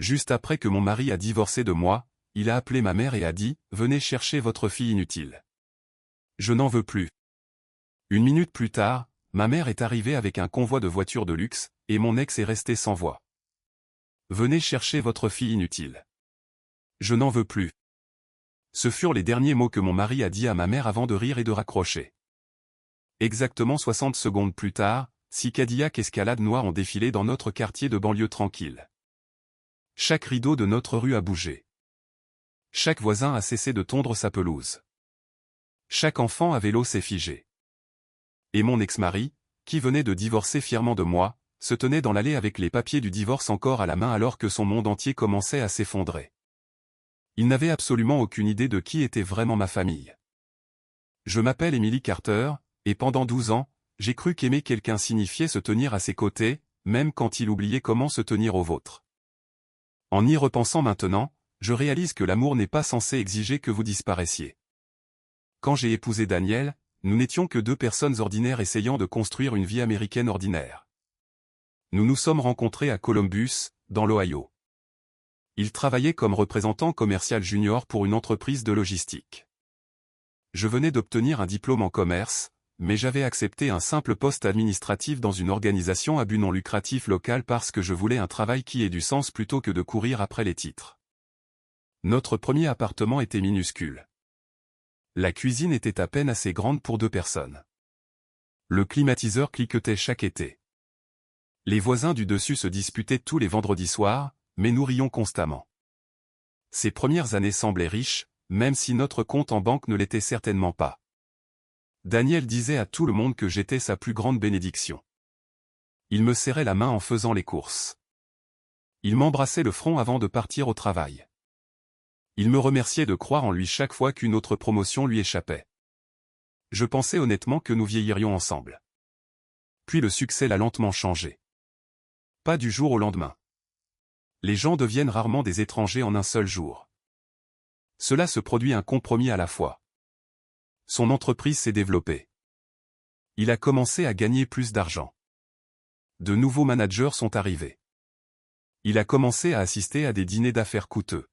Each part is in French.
Juste après que mon mari a divorcé de moi, il a appelé ma mère et a dit « Venez chercher votre fille inutile. Je n'en veux plus. » Une minute plus tard, ma mère est arrivée avec un convoi de voitures de luxe, et mon ex est resté sans voix. « Venez chercher votre fille inutile. Je n'en veux plus. » Ce furent les derniers mots que mon mari a dit à ma mère avant de rire et de raccrocher. Exactement 60 secondes plus tard, 6 Cadillac Escalade noirs ont défilé dans notre quartier de banlieue tranquille. Chaque rideau de notre rue a bougé. Chaque voisin a cessé de tondre sa pelouse. Chaque enfant à vélo s'est figé. Et mon ex-mari, qui venait de divorcer fièrement de moi, se tenait dans l'allée avec les papiers du divorce encore à la main alors que son monde entier commençait à s'effondrer. Il n'avait absolument aucune idée de qui était vraiment ma famille. Je m'appelle Emily Carter, et pendant 12 ans, j'ai cru qu'aimer quelqu'un signifiait se tenir à ses côtés, même quand il oubliait comment se tenir au vôtre. En y repensant maintenant, je réalise que l'amour n'est pas censé exiger que vous disparaissiez. Quand j'ai épousé Daniel, nous n'étions que deux personnes ordinaires essayant de construire une vie américaine ordinaire. Nous nous sommes rencontrés à Columbus, dans l'Ohio. Il travaillait comme représentant commercial junior pour une entreprise de logistique. Je venais d'obtenir un diplôme en commerce, mais j'avais accepté un simple poste administratif dans une organisation à but non lucratif locale parce que je voulais un travail qui ait du sens plutôt que de courir après les titres. Notre premier appartement était minuscule. La cuisine était à peine assez grande pour 2 personnes. Le climatiseur cliquetait chaque été. Les voisins du dessus se disputaient tous les vendredis soirs, mais nous rions constamment. Ces premières années semblaient riches, même si notre compte en banque ne l'était certainement pas. Daniel disait à tout le monde que j'étais sa plus grande bénédiction. Il me serrait la main en faisant les courses. Il m'embrassait le front avant de partir au travail. Il me remerciait de croire en lui chaque fois qu'une autre promotion lui échappait. Je pensais honnêtement que nous vieillirions ensemble. Puis le succès l'a lentement changé. Pas du jour au lendemain. Les gens deviennent rarement des étrangers en un seul jour. Cela se produit un compromis à la fois. Son entreprise s'est développée. Il a commencé à gagner plus d'argent. De nouveaux managers sont arrivés. Il a commencé à assister à des dîners d'affaires coûteux.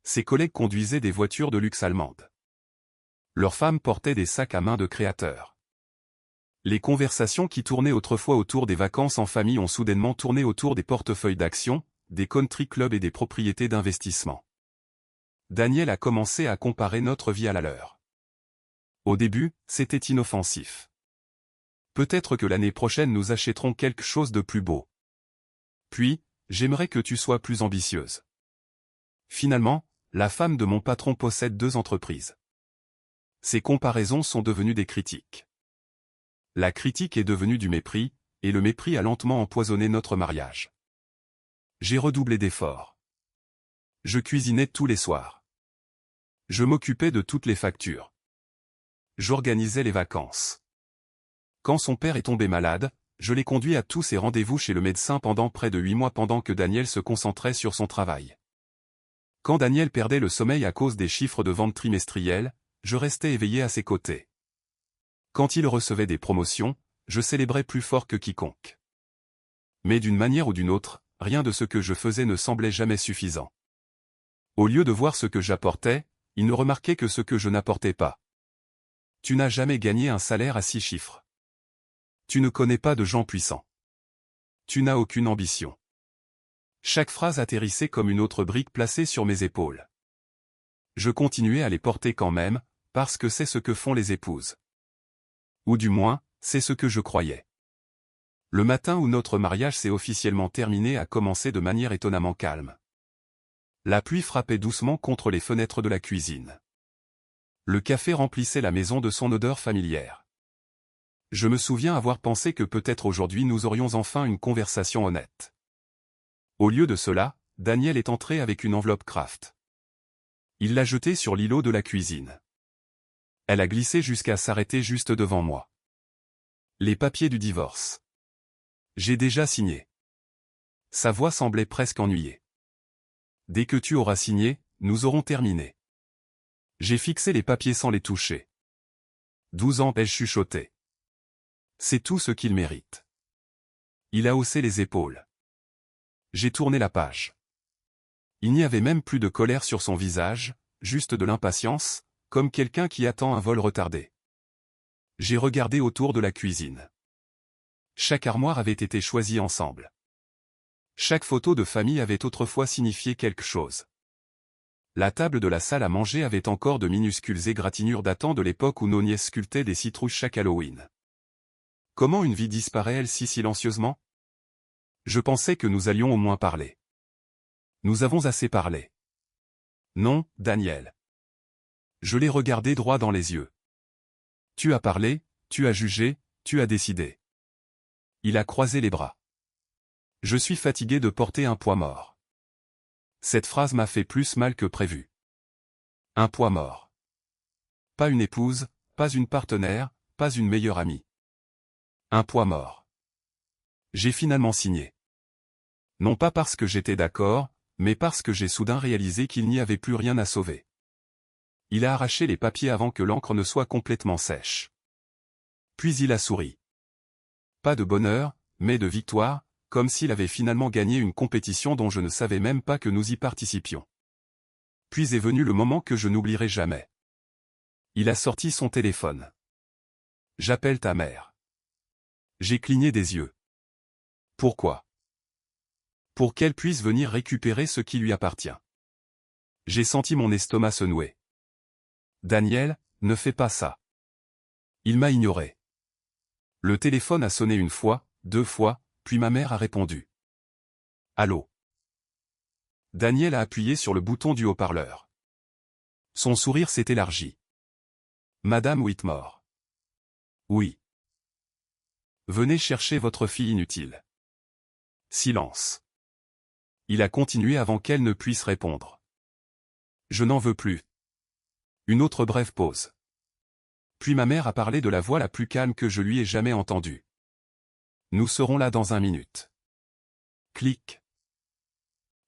Ses collègues conduisaient des voitures de luxe allemandes. Leurs femmes portaient des sacs à main de créateurs. Les conversations qui tournaient autrefois autour des vacances en famille ont soudainement tourné autour des portefeuilles d'actions, des country clubs et des propriétés d'investissement. Daniel a commencé à comparer notre vie à la leur. Au début, c'était inoffensif. Peut-être que l'année prochaine nous achèterons quelque chose de plus beau. Puis, j'aimerais que tu sois plus ambitieuse. Finalement, la femme de mon patron possède 2 entreprises. Ces comparaisons sont devenues des critiques. La critique est devenue du mépris, et le mépris a lentement empoisonné notre mariage. J'ai redoublé d'efforts. Je cuisinais tous les soirs. Je m'occupais de toutes les factures. J'organisais les vacances. Quand son père est tombé malade, je l'ai conduit à tous ses rendez-vous chez le médecin pendant près de 8 mois pendant que Daniel se concentrait sur son travail. Quand Daniel perdait le sommeil à cause des chiffres de vente trimestriels, je restais éveillé à ses côtés. Quand il recevait des promotions, je célébrais plus fort que quiconque. Mais d'une manière ou d'une autre, rien de ce que je faisais ne semblait jamais suffisant. Au lieu de voir ce que j'apportais, il ne remarquait que ce que je n'apportais pas. Tu n'as jamais gagné un salaire à 6 chiffres. Tu ne connais pas de gens puissants. Tu n'as aucune ambition. Chaque phrase atterrissait comme une autre brique placée sur mes épaules. Je continuais à les porter quand même, parce que c'est ce que font les épouses. Ou du moins, c'est ce que je croyais. Le matin où notre mariage s'est officiellement terminé a commencé de manière étonnamment calme. La pluie frappait doucement contre les fenêtres de la cuisine. Le café remplissait la maison de son odeur familière. Je me souviens avoir pensé que peut-être aujourd'hui nous aurions enfin une conversation honnête. Au lieu de cela, Daniel est entré avec une enveloppe Kraft. Il l'a jetée sur l'îlot de la cuisine. Elle a glissé jusqu'à s'arrêter juste devant moi. Les papiers du divorce. J'ai déjà signé. Sa voix semblait presque ennuyée. Dès que tu auras signé, nous aurons terminé. J'ai fixé les papiers sans les toucher. 12 ans, ai-je chuchoté. C'est tout ce qu'il mérite. Il a haussé les épaules. J'ai tourné la page. Il n'y avait même plus de colère sur son visage, juste de l'impatience, comme quelqu'un qui attend un vol retardé. J'ai regardé autour de la cuisine. Chaque armoire avait été choisie ensemble. Chaque photo de famille avait autrefois signifié quelque chose. La table de la salle à manger avait encore de minuscules égratignures datant de l'époque où nos nièces sculptaient des citrouilles chaque Halloween. Comment une vie disparaît-elle si silencieusement? Je pensais que nous allions au moins parler. Nous avons assez parlé. Non, Daniel. Je l'ai regardé droit dans les yeux. Tu as parlé, tu as jugé, tu as décidé. Il a croisé les bras. Je suis fatigué de porter un poids mort. Cette phrase m'a fait plus mal que prévu. Un poids mort. Pas une épouse, pas une partenaire, pas une meilleure amie. Un poids mort. J'ai finalement signé. Non pas parce que j'étais d'accord, mais parce que j'ai soudain réalisé qu'il n'y avait plus rien à sauver. Il a arraché les papiers avant que l'encre ne soit complètement sèche. Puis il a souri. Pas de bonheur, mais de victoire, comme s'il avait finalement gagné une compétition dont je ne savais même pas que nous y participions. Puis est venu le moment que je n'oublierai jamais. Il a sorti son téléphone. J'appelle ta mère. J'ai cligné des yeux. Pourquoi? Pour qu'elle puisse venir récupérer ce qui lui appartient. J'ai senti mon estomac se nouer. Daniel, ne fais pas ça. Il m'a ignoré. Le téléphone a sonné une fois, 2 fois, puis ma mère a répondu. Allô? Daniel a appuyé sur le bouton du haut-parleur. Son sourire s'est élargi. Madame Whitmore. Oui. Venez chercher votre fille inutile. Silence. Il a continué avant qu'elle ne puisse répondre. Je n'en veux plus. Une autre brève pause. Puis ma mère a parlé de la voix la plus calme que je lui ai jamais entendue. Nous serons là dans 1 minute. Clic.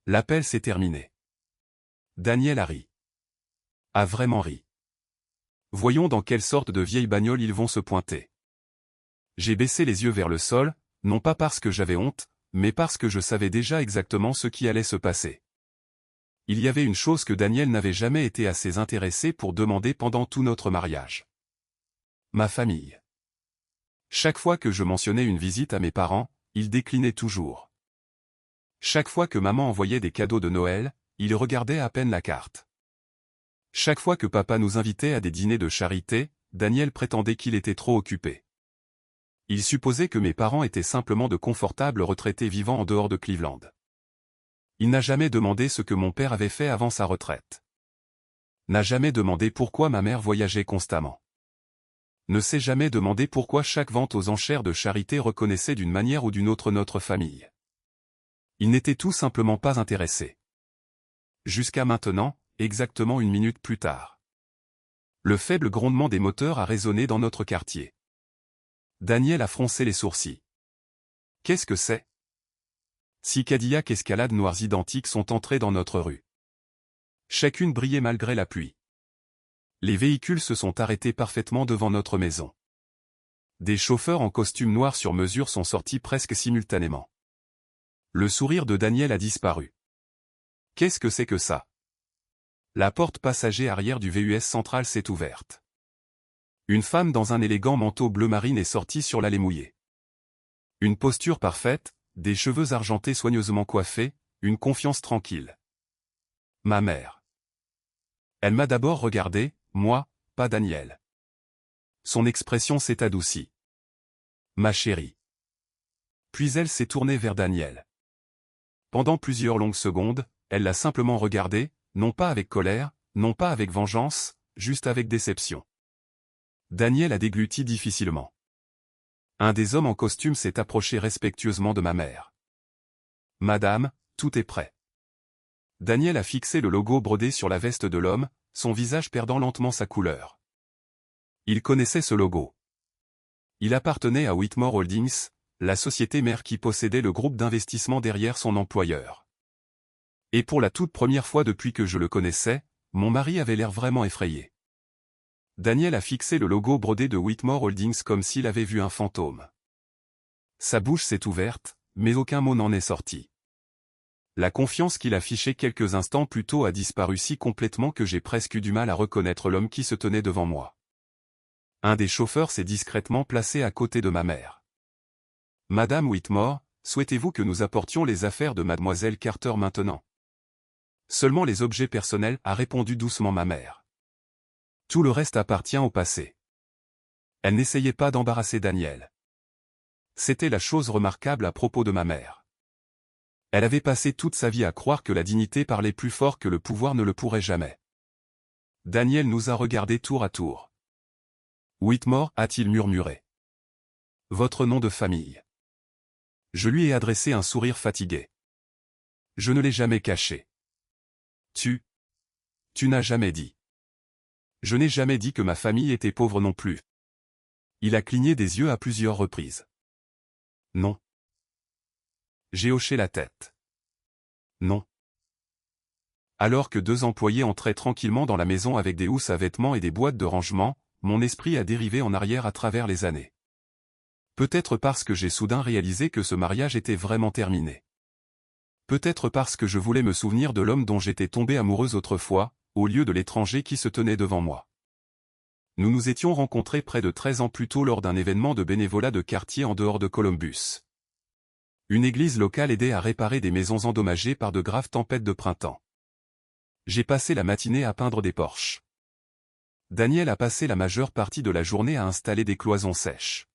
L'appel s'est terminé. Daniel a ri. A vraiment ri. Voyons dans quelle sorte de vieille bagnole ils vont se pointer. J'ai baissé les yeux vers le sol, non pas parce que j'avais honte, mais parce que je savais déjà exactement ce qui allait se passer. Il y avait une chose que Daniel n'avait jamais été assez intéressé pour demander pendant tout notre mariage. Ma famille. Chaque fois que je mentionnais une visite à mes parents, il déclinait toujours. Chaque fois que maman envoyait des cadeaux de Noël, il regardait à peine la carte. Chaque fois que papa nous invitait à des dîners de charité, Daniel prétendait qu'il était trop occupé. Il supposait que mes parents étaient simplement de confortables retraités vivant en dehors de Cleveland. Il n'a jamais demandé ce que mon père avait fait avant sa retraite. N'a jamais demandé pourquoi ma mère voyageait constamment. Ne s'est jamais demandé pourquoi chaque vente aux enchères de charité reconnaissait d'une manière ou d'une autre notre famille. Il n'était tout simplement pas intéressé. Jusqu'à maintenant, exactement 1 minute plus tard. Le faible grondement des moteurs a résonné dans notre quartier. Daniel a froncé les sourcils. Qu'est-ce que c'est? 6 Cadillac Escalade noirs identiques sont entrés dans notre rue. Chacune brillait malgré la pluie. Les véhicules se sont arrêtés parfaitement devant notre maison. Des chauffeurs en costume noir sur mesure sont sortis presque simultanément. Le sourire de Daniel a disparu. Qu'est-ce que c'est que ça? La porte passager arrière du VUS central s'est ouverte. Une femme dans un élégant manteau bleu marine est sortie sur l'allée mouillée. Une posture parfaite, des cheveux argentés soigneusement coiffés, une confiance tranquille. Ma mère. Elle m'a d'abord regardé, moi, pas Daniel. Son expression s'est adoucie. Ma chérie. Puis elle s'est tournée vers Daniel. Pendant plusieurs longues secondes, elle l'a simplement regardé, non pas avec colère, non pas avec vengeance, juste avec déception. Daniel a dégluti difficilement. Un des hommes en costume s'est approché respectueusement de ma mère. Madame, tout est prêt. Daniel a fixé le logo brodé sur la veste de l'homme, son visage perdant lentement sa couleur. Il connaissait ce logo. Il appartenait à Whitmore Holdings, la société mère qui possédait le groupe d'investissement derrière son employeur. Et pour la toute première fois depuis que je le connaissais, mon mari avait l'air vraiment effrayé. Daniel a fixé le logo brodé de Whitmore Holdings comme s'il avait vu un fantôme. Sa bouche s'est ouverte, mais aucun mot n'en est sorti. La confiance qu'il affichait quelques instants plus tôt a disparu si complètement que j'ai presque eu du mal à reconnaître l'homme qui se tenait devant moi. Un des chauffeurs s'est discrètement placé à côté de ma mère. « Madame Whitmore, souhaitez-vous que nous apportions les affaires de mademoiselle Carter maintenant ?»« Seulement les objets personnels, » a répondu doucement ma mère. « Tout le reste appartient au passé. » Elle n'essayait pas d'embarrasser Daniel. C'était la chose remarquable à propos de ma mère. Elle avait passé toute sa vie à croire que la dignité parlait plus fort que le pouvoir ne le pourrait jamais. Daniel nous a regardés tour à tour. « Whitmore, » a-t-il murmuré. « Votre nom de famille. » Je lui ai adressé un sourire fatigué. Je ne l'ai jamais caché. « Tu n'as jamais dit. » Je n'ai jamais dit que ma famille était pauvre non plus. Il a cligné des yeux à plusieurs reprises. « Non. » J'ai hoché la tête. « Non. » Alors que 2 employés entraient tranquillement dans la maison avec des housses à vêtements et des boîtes de rangement, mon esprit a dérivé en arrière à travers les années. Peut-être parce que j'ai soudain réalisé que ce mariage était vraiment terminé. Peut-être parce que je voulais me souvenir de l'homme dont j'étais tombée amoureuse autrefois, au lieu de l'étranger qui se tenait devant moi. Nous nous étions rencontrés près de 13 ans plus tôt lors d'un événement de bénévolat de quartier en dehors de Columbus. Une église locale aidait à réparer des maisons endommagées par de graves tempêtes de printemps. J'ai passé la matinée à peindre des porches. Daniel a passé la majeure partie de la journée à installer des cloisons sèches.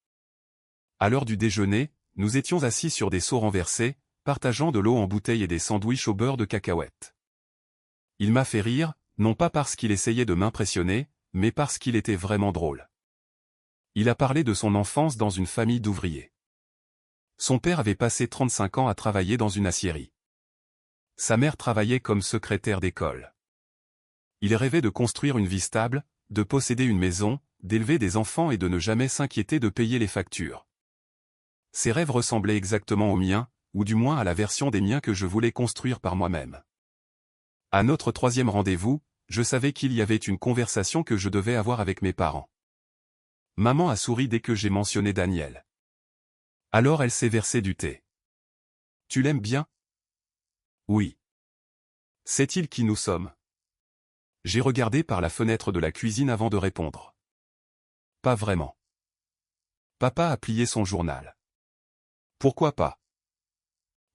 À l'heure du déjeuner, nous étions assis sur des seaux renversés, partageant de l'eau en bouteille et des sandwichs au beurre de cacahuètes. Il m'a fait rire, non pas parce qu'il essayait de m'impressionner, mais parce qu'il était vraiment drôle. Il a parlé de son enfance dans une famille d'ouvriers. Son père avait passé 35 ans à travailler dans une aciérie. Sa mère travaillait comme secrétaire d'école. Il rêvait de construire une vie stable, de posséder une maison, d'élever des enfants et de ne jamais s'inquiéter de payer les factures. Ses rêves ressemblaient exactement aux miens, ou du moins à la version des miens que je voulais construire par moi-même. À notre 3e rendez-vous, je savais qu'il y avait une conversation que je devais avoir avec mes parents. Maman a souri dès que j'ai mentionné Daniel. Alors elle s'est versée du thé. « Tu l'aimes bien ?»« Oui. »« Sait-il qui nous sommes ?» J'ai regardé par la fenêtre de la cuisine avant de répondre. « Pas vraiment. » Papa a plié son journal. « Pourquoi pas ? »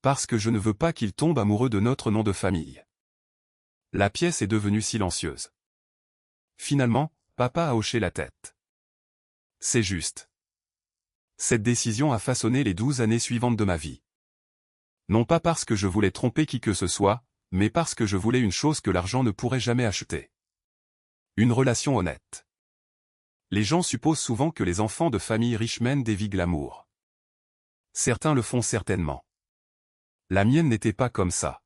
Parce que je ne veux pas qu'il tombe amoureux de notre nom de famille. La pièce est devenue silencieuse. Finalement, papa a hoché la tête. C'est juste. Cette décision a façonné les 12 années suivantes de ma vie. Non pas parce que je voulais tromper qui que ce soit, mais parce que je voulais une chose que l'argent ne pourrait jamais acheter. Une relation honnête. Les gens supposent souvent que les enfants de familles riches mènent des vies glamour. Certains le font certainement. La mienne n'était pas comme ça.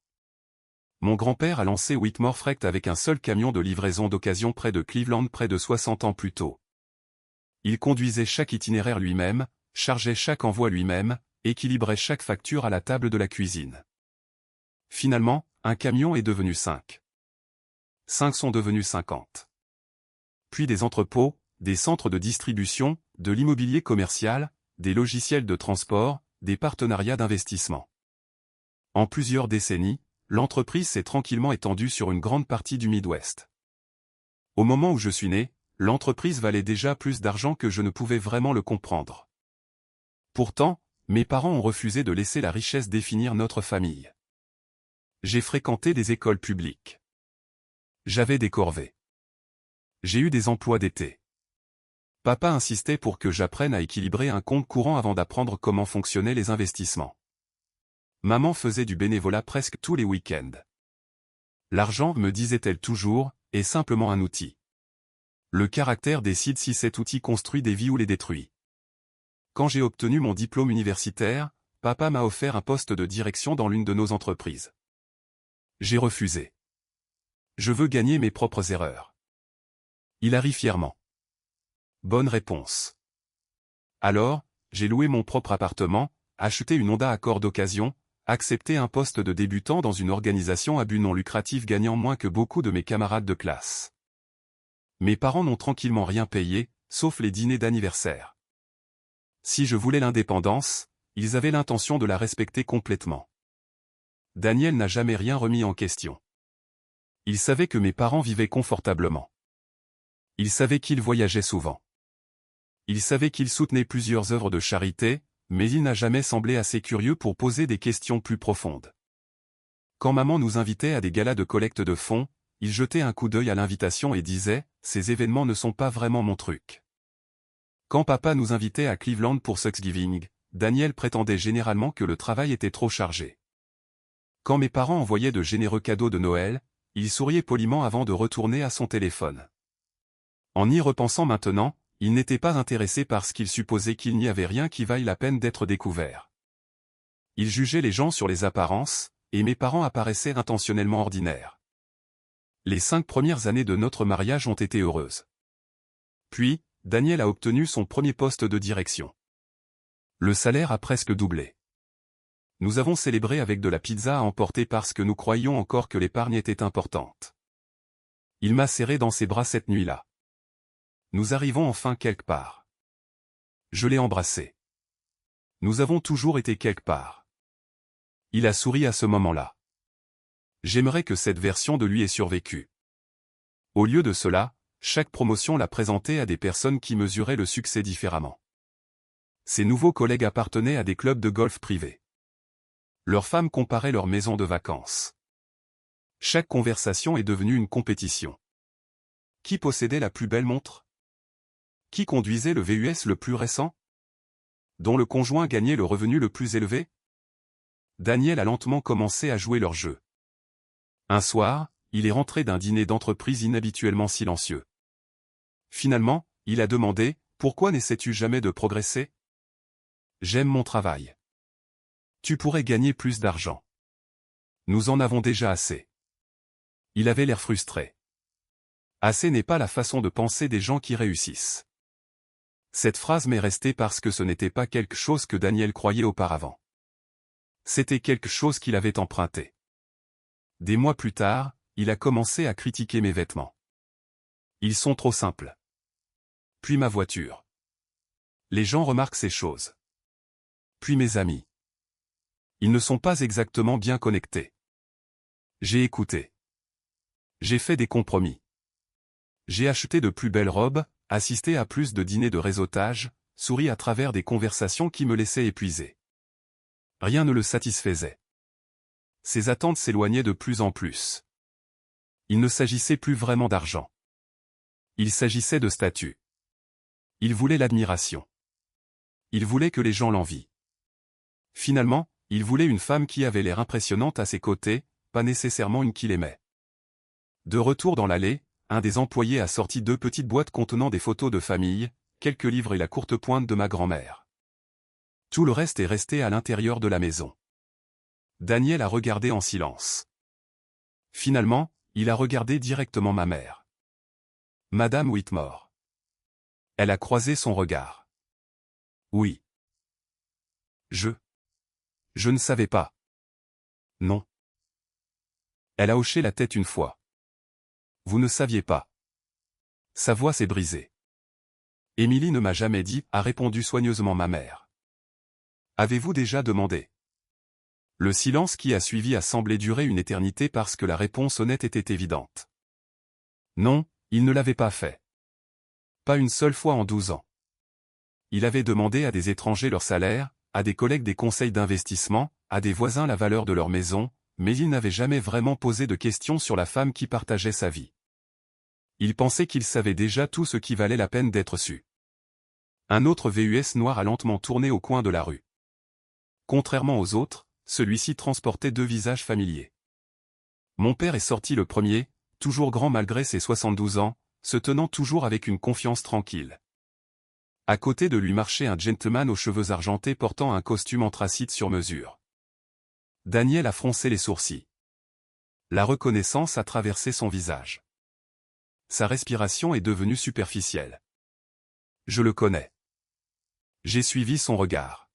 Mon grand-père a lancé Whitmore Freight avec un seul camion de livraison d'occasion près de Cleveland près de 60 ans plus tôt. Il conduisait chaque itinéraire lui-même, chargeait chaque envoi lui-même, équilibrait chaque facture à la table de la cuisine. Finalement, un camion est devenu 5. 5 sont devenus 50. Puis des entrepôts, des centres de distribution, de l'immobilier commercial, des logiciels de transport, des partenariats d'investissement. En plusieurs décennies, l'entreprise s'est tranquillement étendue sur une grande partie du Midwest. Au moment où je suis né, l'entreprise valait déjà plus d'argent que je ne pouvais vraiment le comprendre. Pourtant, mes parents ont refusé de laisser la richesse définir notre famille. J'ai fréquenté des écoles publiques. J'avais des corvées. J'ai eu des emplois d'été. Papa insistait pour que j'apprenne à équilibrer un compte courant avant d'apprendre comment fonctionnaient les investissements. Maman faisait du bénévolat presque tous les week-ends. L'argent, me disait-elle toujours, est simplement un outil. Le caractère décide si cet outil construit des vies ou les détruit. Quand j'ai obtenu mon diplôme universitaire, papa m'a offert un poste de direction dans l'une de nos entreprises. J'ai refusé. Je veux gagner mes propres erreurs. Il a ri fièrement. Bonne réponse. Alors, j'ai loué mon propre appartement, acheté une Honda Accord d'occasion, accepté un poste de débutant dans une organisation à but non lucratif gagnant moins que beaucoup de mes camarades de classe. Mes parents n'ont tranquillement rien payé, sauf les dîners d'anniversaire. Si je voulais l'indépendance, ils avaient l'intention de la respecter complètement. Daniel n'a jamais rien remis en question. Il savait que mes parents vivaient confortablement. Il savait qu'ils voyageaient souvent. Il savait qu'ils soutenaient plusieurs œuvres de charité, mais il n'a jamais semblé assez curieux pour poser des questions plus profondes. Quand maman nous invitait à des galas de collecte de fonds, il jetait un coup d'œil à l'invitation et disait « Ces événements ne sont pas vraiment mon truc ». Quand papa nous invitait à Cleveland pour Thanksgiving, Daniel prétendait généralement que le travail était trop chargé. Quand mes parents envoyaient de généreux cadeaux de Noël, il souriait poliment avant de retourner à son téléphone. En y repensant maintenant, il n'était pas intéressé parce qu'il supposait qu'il n'y avait rien qui vaille la peine d'être découvert. Il jugeait les gens sur les apparences, et mes parents apparaissaient intentionnellement ordinaires. Les 5 premières années de notre mariage ont été heureuses. Puis, Daniel a obtenu son premier poste de direction. Le salaire a presque doublé. Nous avons célébré avec de la pizza à emporter parce que nous croyions encore que l'épargne était importante. Il m'a serré dans ses bras cette nuit-là. Nous arrivons enfin quelque part. Je l'ai embrassé. Nous avons toujours été quelque part. Il a souri à ce moment-là. J'aimerais que cette version de lui ait survécu. Au lieu de cela, chaque promotion l'a présenté à des personnes qui mesuraient le succès différemment. Ses nouveaux collègues appartenaient à des clubs de golf privés. Leurs femmes comparaient leurs maisons de vacances. Chaque conversation est devenue une compétition. Qui possédait la plus belle montre? Qui conduisait le VUS le plus récent? Dont le conjoint gagnait le revenu le plus élevé? Daniel a lentement commencé à jouer leur jeu. Un soir, il est rentré d'un dîner d'entreprise inhabituellement silencieux. Finalement, il a demandé « Pourquoi n'essaies-tu jamais de progresser ?»« J'aime mon travail. »« Tu pourrais gagner plus d'argent. »« Nous en avons déjà assez. » Il avait l'air frustré. Assez n'est pas la façon de penser des gens qui réussissent. Cette phrase m'est restée parce que ce n'était pas quelque chose que Daniel croyait auparavant. C'était quelque chose qu'il avait emprunté. Des mois plus tard, il a commencé à critiquer mes vêtements. Ils sont trop simples. Puis ma voiture. Les gens remarquent ces choses. Puis mes amis. Ils ne sont pas exactement bien connectés. J'ai écouté. J'ai fait des compromis. J'ai acheté de plus belles robes, assisté à plus de dîners de réseautage, souri à travers des conversations qui me laissaient épuisé. Rien ne le satisfaisait. Ses attentes s'éloignaient de plus en plus. Il ne s'agissait plus vraiment d'argent. Il s'agissait de statut. Il voulait l'admiration. Il voulait que les gens l'envient. Finalement, il voulait une femme qui avait l'air impressionnante à ses côtés, pas nécessairement une qu'il aimait. De retour dans l'allée, un des employés a sorti 2 petites boîtes contenant des photos de famille, quelques livres et la courte pointe de ma grand-mère. Tout le reste est resté à l'intérieur de la maison. Daniel a regardé en silence. Finalement, il a regardé directement ma mère. Madame Whitmore. Elle a croisé son regard. Oui. Je ne savais pas. Non. Elle a hoché la tête une fois. Vous ne saviez pas. Sa voix s'est brisée. Émilie ne m'a jamais dit, a répondu soigneusement ma mère. Avez-vous déjà demandé? Le silence qui a suivi a semblé durer une éternité parce que la réponse honnête était évidente. Non, il ne l'avait pas fait. Pas une seule fois en 12 ans. Il avait demandé à des étrangers leur salaire, à des collègues des conseils d'investissement, à des voisins la valeur de leur maison, mais il n'avait jamais vraiment posé de questions sur la femme qui partageait sa vie. Il pensait qu'il savait déjà tout ce qui valait la peine d'être su. Un autre VUS noir a lentement tourné au coin de la rue. Contrairement aux autres, celui-ci transportait 2 visages familiers. Mon père est sorti le premier, toujours grand malgré ses 72 ans, se tenant toujours avec une confiance tranquille. À côté de lui marchait un gentleman aux cheveux argentés portant un costume anthracite sur mesure. Daniel a froncé les sourcils. La reconnaissance a traversé son visage. Sa respiration est devenue superficielle. Je le connais. J'ai suivi son regard.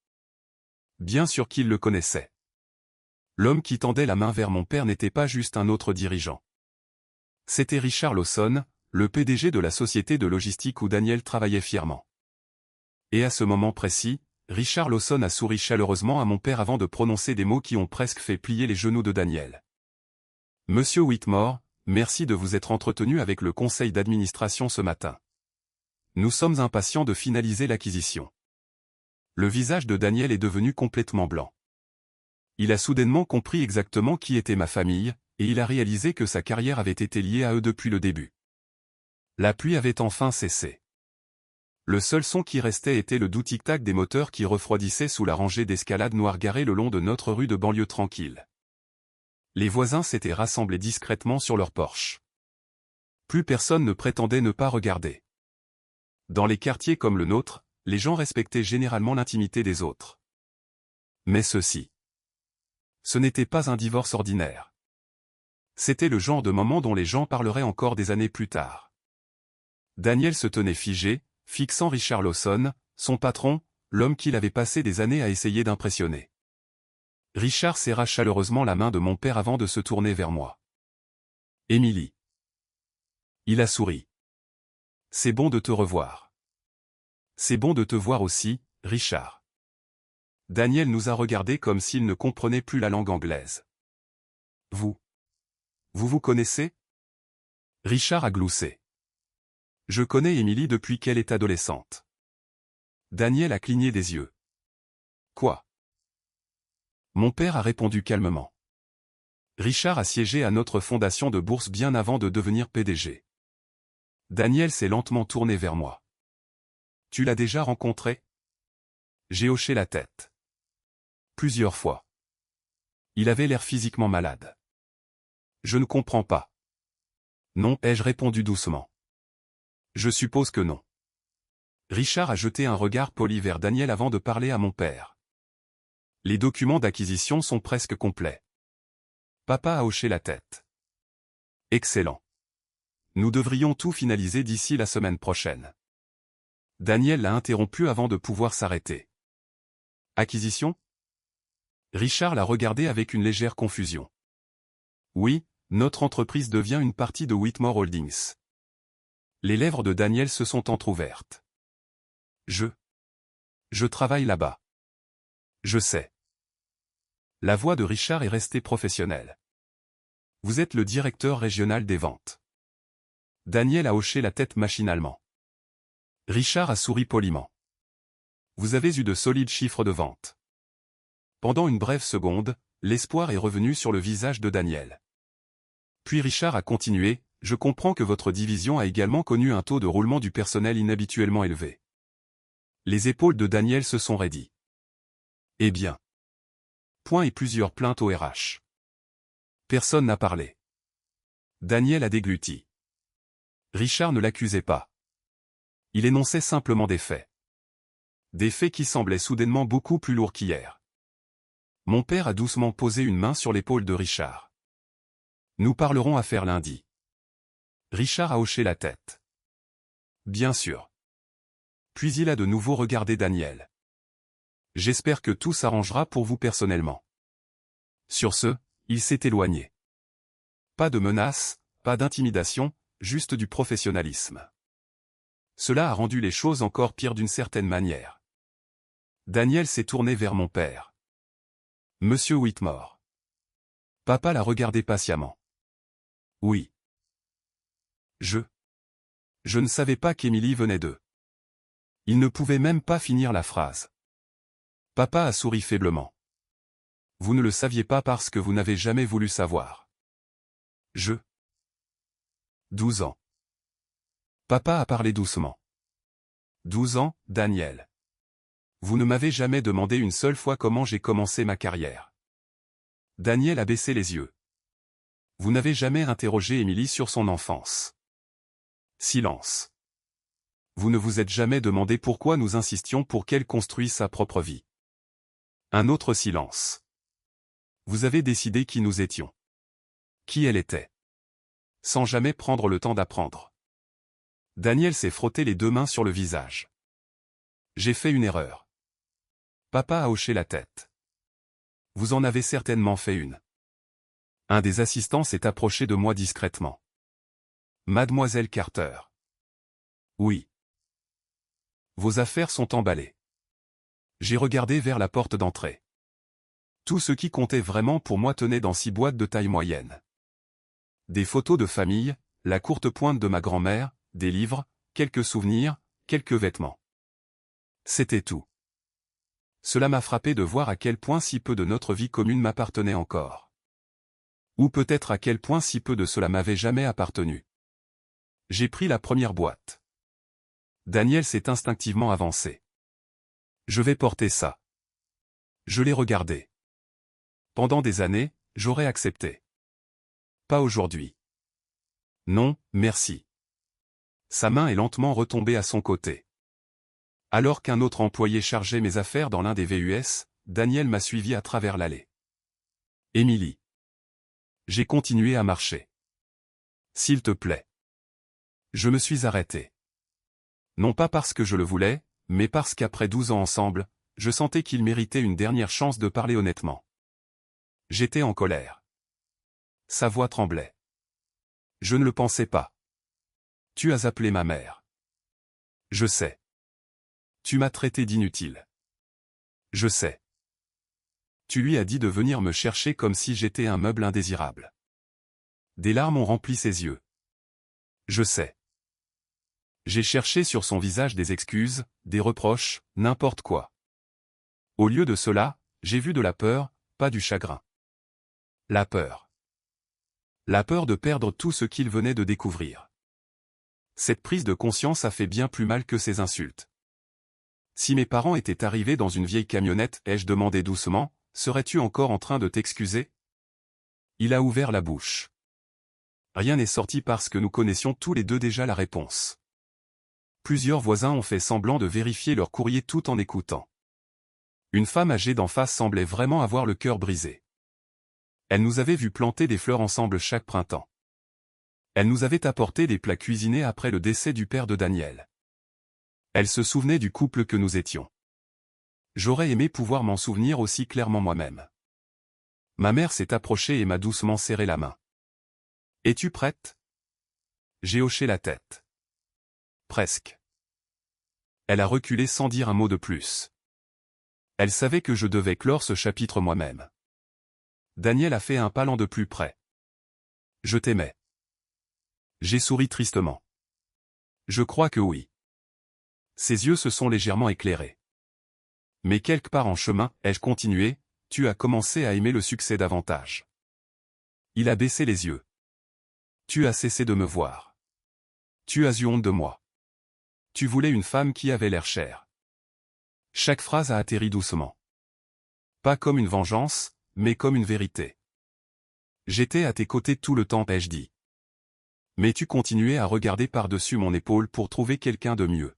Bien sûr qu'il le connaissait. L'homme qui tendait la main vers mon père n'était pas juste un autre dirigeant. C'était Richard Lawson, le PDG de la société de logistique où Daniel travaillait fièrement. Et à ce moment précis, Richard Lawson a souri chaleureusement à mon père avant de prononcer des mots qui ont presque fait plier les genoux de Daniel. Monsieur Whitmore, merci de vous être entretenu avec le conseil d'administration ce matin. Nous sommes impatients de finaliser l'acquisition. Le visage de Daniel est devenu complètement blanc. Il a soudainement compris exactement qui était ma famille, et il a réalisé que sa carrière avait été liée à eux depuis le début. La pluie avait enfin cessé. Le seul son qui restait était le doux tic-tac des moteurs qui refroidissaient sous la rangée d'escalades noires garées le long de notre rue de banlieue tranquille. Les voisins s'étaient rassemblés discrètement sur leur porche. Plus personne ne prétendait ne pas regarder. Dans les quartiers comme le nôtre, les gens respectaient généralement l'intimité des autres. Mais ce n'était pas un divorce ordinaire. C'était le genre de moment dont les gens parleraient encore des années plus tard. Daniel se tenait figé, fixant Richard Lawson, son patron, l'homme qu'il avait passé des années à essayer d'impressionner. Richard serra chaleureusement la main de mon père avant de se tourner vers moi. « Émilie. » Il a souri. « C'est bon de te revoir. »« C'est bon de te voir aussi, Richard. » Daniel nous a regardés comme s'il ne comprenait plus la langue anglaise. « Vous vous connaissez ?» Richard a gloussé. « Je connais Émilie depuis qu'elle est adolescente. » Daniel a cligné des yeux. « Quoi ?» Mon père a répondu calmement. « Richard a siégé à notre fondation de bourse bien avant de devenir PDG. » Daniel s'est lentement tourné vers moi. « Tu l'as déjà rencontré ?» J'ai hoché la tête. « Plusieurs fois. » Il avait l'air physiquement malade. « Je ne comprends pas. »« Non, ai-je répondu doucement. »« Je suppose que non. » Richard a jeté un regard poli vers Daniel avant de parler à mon père. « Les documents d'acquisition sont presque complets. » Papa a hoché la tête. « Excellent. Nous devrions tout finaliser d'ici la semaine prochaine. » Daniel l'a interrompu avant de pouvoir s'arrêter. « Acquisition ?» Richard l'a regardé avec une légère confusion. « Oui, notre entreprise devient une partie de Whitmore Holdings. » Les lèvres de Daniel se sont entr'ouvertes. « Je travaille là-bas. »« Je sais. » La voix de Richard est restée professionnelle. « Vous êtes le directeur régional des ventes. » Daniel a hoché la tête machinalement. Richard a souri poliment. « Vous avez eu de solides chiffres de vente. » Pendant une brève seconde, l'espoir est revenu sur le visage de Daniel. Puis Richard a continué, « Je comprends que votre division a également connu un taux de roulement du personnel inhabituellement élevé. » Les épaules de Daniel se sont raidies. « Eh bien. » Point et plusieurs plaintes au RH. Personne n'a parlé. Daniel a dégluti. Richard ne l'accusait pas. Il énonçait simplement des faits. Des faits qui semblaient soudainement beaucoup plus lourds qu'hier. Mon père a doucement posé une main sur l'épaule de Richard. Nous parlerons affaires lundi. Richard a hoché la tête. Bien sûr. Puis il a de nouveau regardé Daniel. J'espère que tout s'arrangera pour vous personnellement. Sur ce, il s'est éloigné. Pas de menaces, pas d'intimidation, juste du professionnalisme. Cela a rendu les choses encore pires d'une certaine manière. Daniel s'est tourné vers mon père. Monsieur Whitmore. Papa l'a regardé patiemment. Oui. Je ne savais pas qu'Émilie venait d'eux. Il ne pouvait même pas finir la phrase. Papa a souri faiblement. Vous ne le saviez pas parce que vous n'avez jamais voulu savoir. 12 ans. Papa a parlé doucement. 12 ans, Daniel. Vous ne m'avez jamais demandé une seule fois comment j'ai commencé ma carrière. Daniel a baissé les yeux. Vous n'avez jamais interrogé Émilie sur son enfance. Silence. Vous ne vous êtes jamais demandé pourquoi nous insistions pour qu'elle construise sa propre vie. Un autre silence. Vous avez décidé qui nous étions. Qui elle était. Sans jamais prendre le temps d'apprendre. Daniel s'est frotté les deux mains sur le visage. J'ai fait une erreur. Papa a hoché la tête. Vous en avez certainement fait une. Un des assistants s'est approché de moi discrètement. Mademoiselle Carter. Oui. Vos affaires sont emballées. J'ai regardé vers la porte d'entrée. Tout ce qui comptait vraiment pour moi tenait dans 6 boîtes de taille moyenne. Des photos de famille, la courte pointe de ma grand-mère, des livres, quelques souvenirs, quelques vêtements. C'était tout. Cela m'a frappé de voir à quel point si peu de notre vie commune m'appartenait encore. Ou peut-être à quel point si peu de cela m'avait jamais appartenu. J'ai pris la première boîte. Daniel s'est instinctivement avancé. Je vais porter ça. Je l'ai regardé. Pendant des années, j'aurais accepté. Pas aujourd'hui. Non, merci. Sa main est lentement retombée à son côté. Alors qu'un autre employé chargeait mes affaires dans l'un des VUS, Daniel m'a suivi à travers l'allée. Émilie. J'ai continué à marcher. S'il te plaît. Je me suis arrêté. Non pas parce que je le voulais, mais parce qu'après 12 ans ensemble, je sentais qu'il méritait une dernière chance de parler honnêtement. J'étais en colère. Sa voix tremblait. Je ne le pensais pas. Tu as appelé ma mère. Je sais. Tu m'as traité d'inutile. Je sais. Tu lui as dit de venir me chercher comme si j'étais un meuble indésirable. Des larmes ont rempli ses yeux. Je sais. J'ai cherché sur son visage des excuses, des reproches, n'importe quoi. Au lieu de cela, j'ai vu de la peur, pas du chagrin. La peur. La peur de perdre tout ce qu'il venait de découvrir. Cette prise de conscience a fait bien plus mal que ces insultes. Si mes parents étaient arrivés dans une vieille camionnette, ai-je demandé doucement, serais-tu encore en train de t'excuser? Il a ouvert la bouche. Rien n'est sorti parce que nous connaissions tous les deux déjà la réponse. Plusieurs voisins ont fait semblant de vérifier leur courrier tout en écoutant. Une femme âgée d'en face semblait vraiment avoir le cœur brisé. Elle nous avait vu planter des fleurs ensemble chaque printemps. Elle nous avait apporté des plats cuisinés après le décès du père de Daniel. Elle se souvenait du couple que nous étions. J'aurais aimé pouvoir m'en souvenir aussi clairement moi-même. Ma mère s'est approchée et m'a doucement serré la main. « Es-tu prête ?» J'ai hoché la tête. Presque. Elle a reculé sans dire un mot de plus. Elle savait que je devais clore ce chapitre moi-même. Daniel a fait un pas de plus près. « Je t'aimais. » J'ai souri tristement. « Je crois que oui. » Ses yeux se sont légèrement éclairés. Mais quelque part en chemin, ai-je continué, tu as commencé à aimer le succès davantage. Il a baissé les yeux. Tu as cessé de me voir. Tu as eu honte de moi. Tu voulais une femme qui avait l'air chère. Chaque phrase a atterri doucement. Pas comme une vengeance, mais comme une vérité. J'étais à tes côtés tout le temps, ai-je dit. Mais tu continuais à regarder par-dessus mon épaule pour trouver quelqu'un de mieux.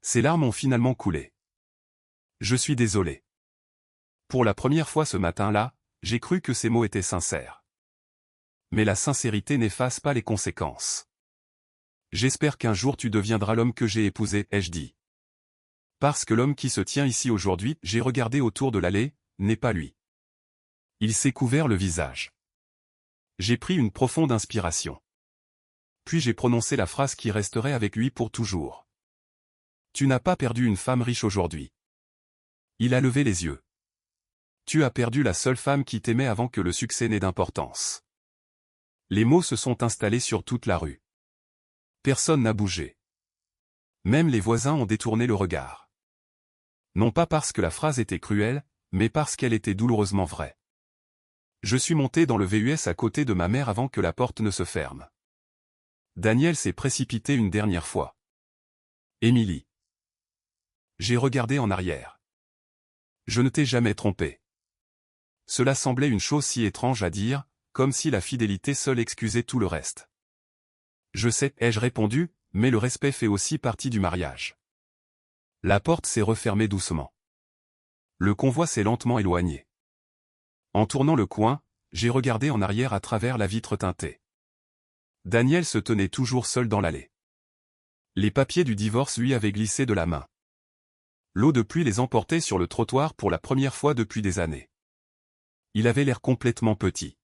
Ses larmes ont finalement coulé. Je suis désolé. Pour la première fois ce matin-là, j'ai cru que ces mots étaient sincères. Mais la sincérité n'efface pas les conséquences. J'espère qu'un jour tu deviendras l'homme que j'ai épousé, ai-je dit. Parce que l'homme qui se tient ici aujourd'hui, j'ai regardé autour de l'allée, n'est pas lui. Il s'est couvert le visage. J'ai pris une profonde inspiration. Puis j'ai prononcé la phrase qui resterait avec lui pour toujours. Tu n'as pas perdu une femme riche aujourd'hui. Il a levé les yeux. Tu as perdu la seule femme qui t'aimait avant que le succès n'ait d'importance. Les mots se sont installés sur toute la rue. Personne n'a bougé. Même les voisins ont détourné le regard. Non pas parce que la phrase était cruelle, mais parce qu'elle était douloureusement vraie. Je suis monté dans le VUS à côté de ma mère avant que la porte ne se ferme. Daniel s'est précipité une dernière fois. Émilie. J'ai regardé en arrière. Je ne t'ai jamais trompé. Cela semblait une chose si étrange à dire, comme si la fidélité seule excusait tout le reste. Je sais, ai-je répondu, mais le respect fait aussi partie du mariage. La porte s'est refermée doucement. Le convoi s'est lentement éloigné. En tournant le coin, j'ai regardé en arrière à travers la vitre teintée. Daniel se tenait toujours seul dans l'allée. Les papiers du divorce lui avaient glissé de la main. L'eau de pluie les emportait sur le trottoir pour la première fois depuis des années. Il avait l'air complètement petit.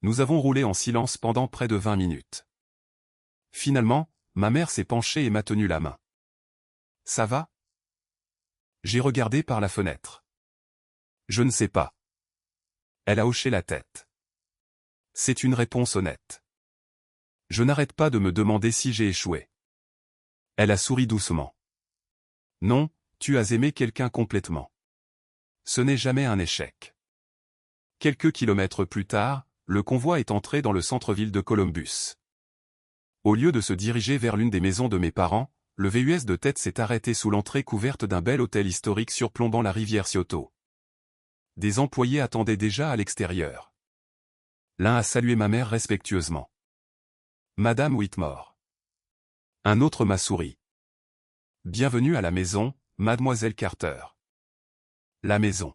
Nous avons roulé en silence pendant près de 20 minutes. Finalement, ma mère s'est penchée et m'a tenu la main. « Ça va ?» J'ai regardé par la fenêtre. Je ne sais pas. Elle a hoché la tête. C'est une réponse honnête. Je n'arrête pas de me demander si j'ai échoué. Elle a souri doucement. Non, tu as aimé quelqu'un complètement. Ce n'est jamais un échec. Quelques kilomètres plus tard, le convoi est entré dans le centre-ville de Columbus. Au lieu de se diriger vers l'une des maisons de mes parents, le VUS de tête s'est arrêté sous l'entrée couverte d'un bel hôtel historique surplombant la rivière Scioto. Des employés attendaient déjà à l'extérieur. L'un a salué ma mère respectueusement. Madame Whitmore. Un autre m'a souri. Bienvenue à la maison, mademoiselle Carter. La maison.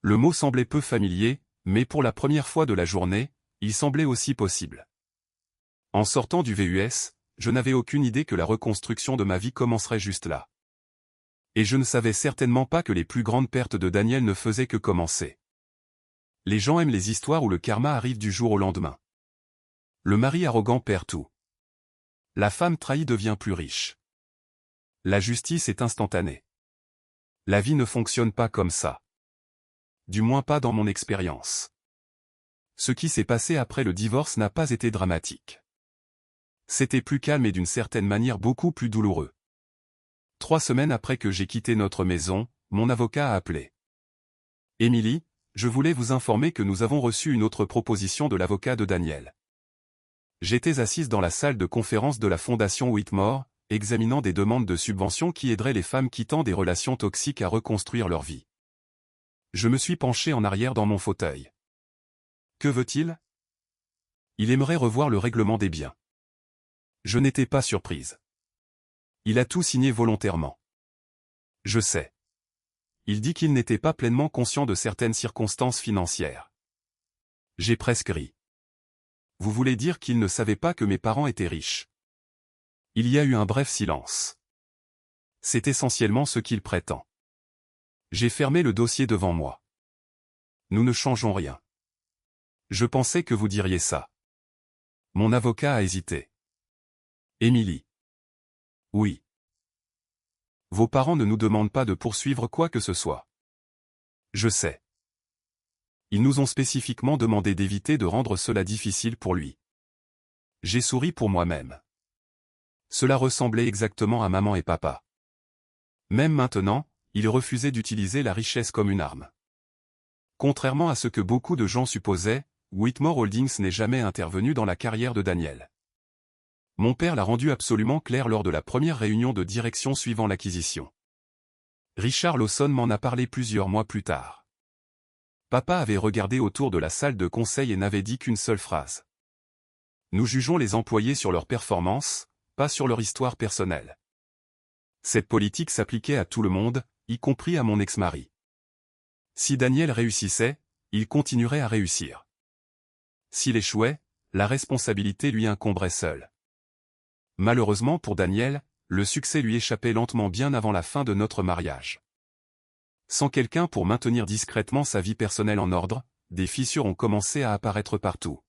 Le mot semblait peu familier, mais pour la première fois de la journée, il semblait aussi possible. En sortant du VUS, je n'avais aucune idée que la reconstruction de ma vie commencerait juste là. Et je ne savais certainement pas que les plus grandes pertes de Daniel ne faisaient que commencer. Les gens aiment les histoires où le karma arrive du jour au lendemain. Le mari arrogant perd tout. La femme trahie devient plus riche. La justice est instantanée. La vie ne fonctionne pas comme ça. Du moins pas dans mon expérience. Ce qui s'est passé après le divorce n'a pas été dramatique. C'était plus calme et d'une certaine manière beaucoup plus douloureux. 3 semaines après que j'ai quitté notre maison, mon avocat a appelé. Émilie, je voulais vous informer que nous avons reçu une autre proposition de l'avocat de Daniel. J'étais assise dans la salle de conférence de la Fondation Whitmore, examinant des demandes de subventions qui aideraient les femmes quittant des relations toxiques à reconstruire leur vie. Je me suis penché en arrière dans mon fauteuil. Que veut-il? Il aimerait revoir le règlement des biens. Je n'étais pas surprise. Il a tout signé volontairement. Je sais. Il dit qu'il n'était pas pleinement conscient de certaines circonstances financières. J'ai presque ri. Vous voulez dire qu'il ne savait pas que mes parents étaient riches? Il y a eu un bref silence. C'est essentiellement ce qu'il prétend. J'ai fermé le dossier devant moi. Nous ne changeons rien. Je pensais que vous diriez ça. Mon avocat a hésité. Émilie. Oui. Vos parents ne nous demandent pas de poursuivre quoi que ce soit. Je sais. Ils nous ont spécifiquement demandé d'éviter de rendre cela difficile pour lui. J'ai souri pour moi-même. Cela ressemblait exactement à maman et papa. Même maintenant, ils refusaient d'utiliser la richesse comme une arme. Contrairement à ce que beaucoup de gens supposaient, Whitmore Holdings n'est jamais intervenu dans la carrière de Daniel. Mon père l'a rendu absolument clair lors de la première réunion de direction suivant l'acquisition. Richard Lawson m'en a parlé plusieurs mois plus tard. Papa avait regardé autour de la salle de conseil et n'avait dit qu'une seule phrase. Nous jugeons les employés sur leur performance, pas sur leur histoire personnelle. Cette politique s'appliquait à tout le monde, y compris à mon ex-mari. Si Daniel réussissait, il continuerait à réussir. S'il échouait, la responsabilité lui incomberait seule. Malheureusement pour Daniel, le succès lui échappait lentement bien avant la fin de notre mariage. Sans quelqu'un pour maintenir discrètement sa vie personnelle en ordre, des fissures ont commencé à apparaître partout.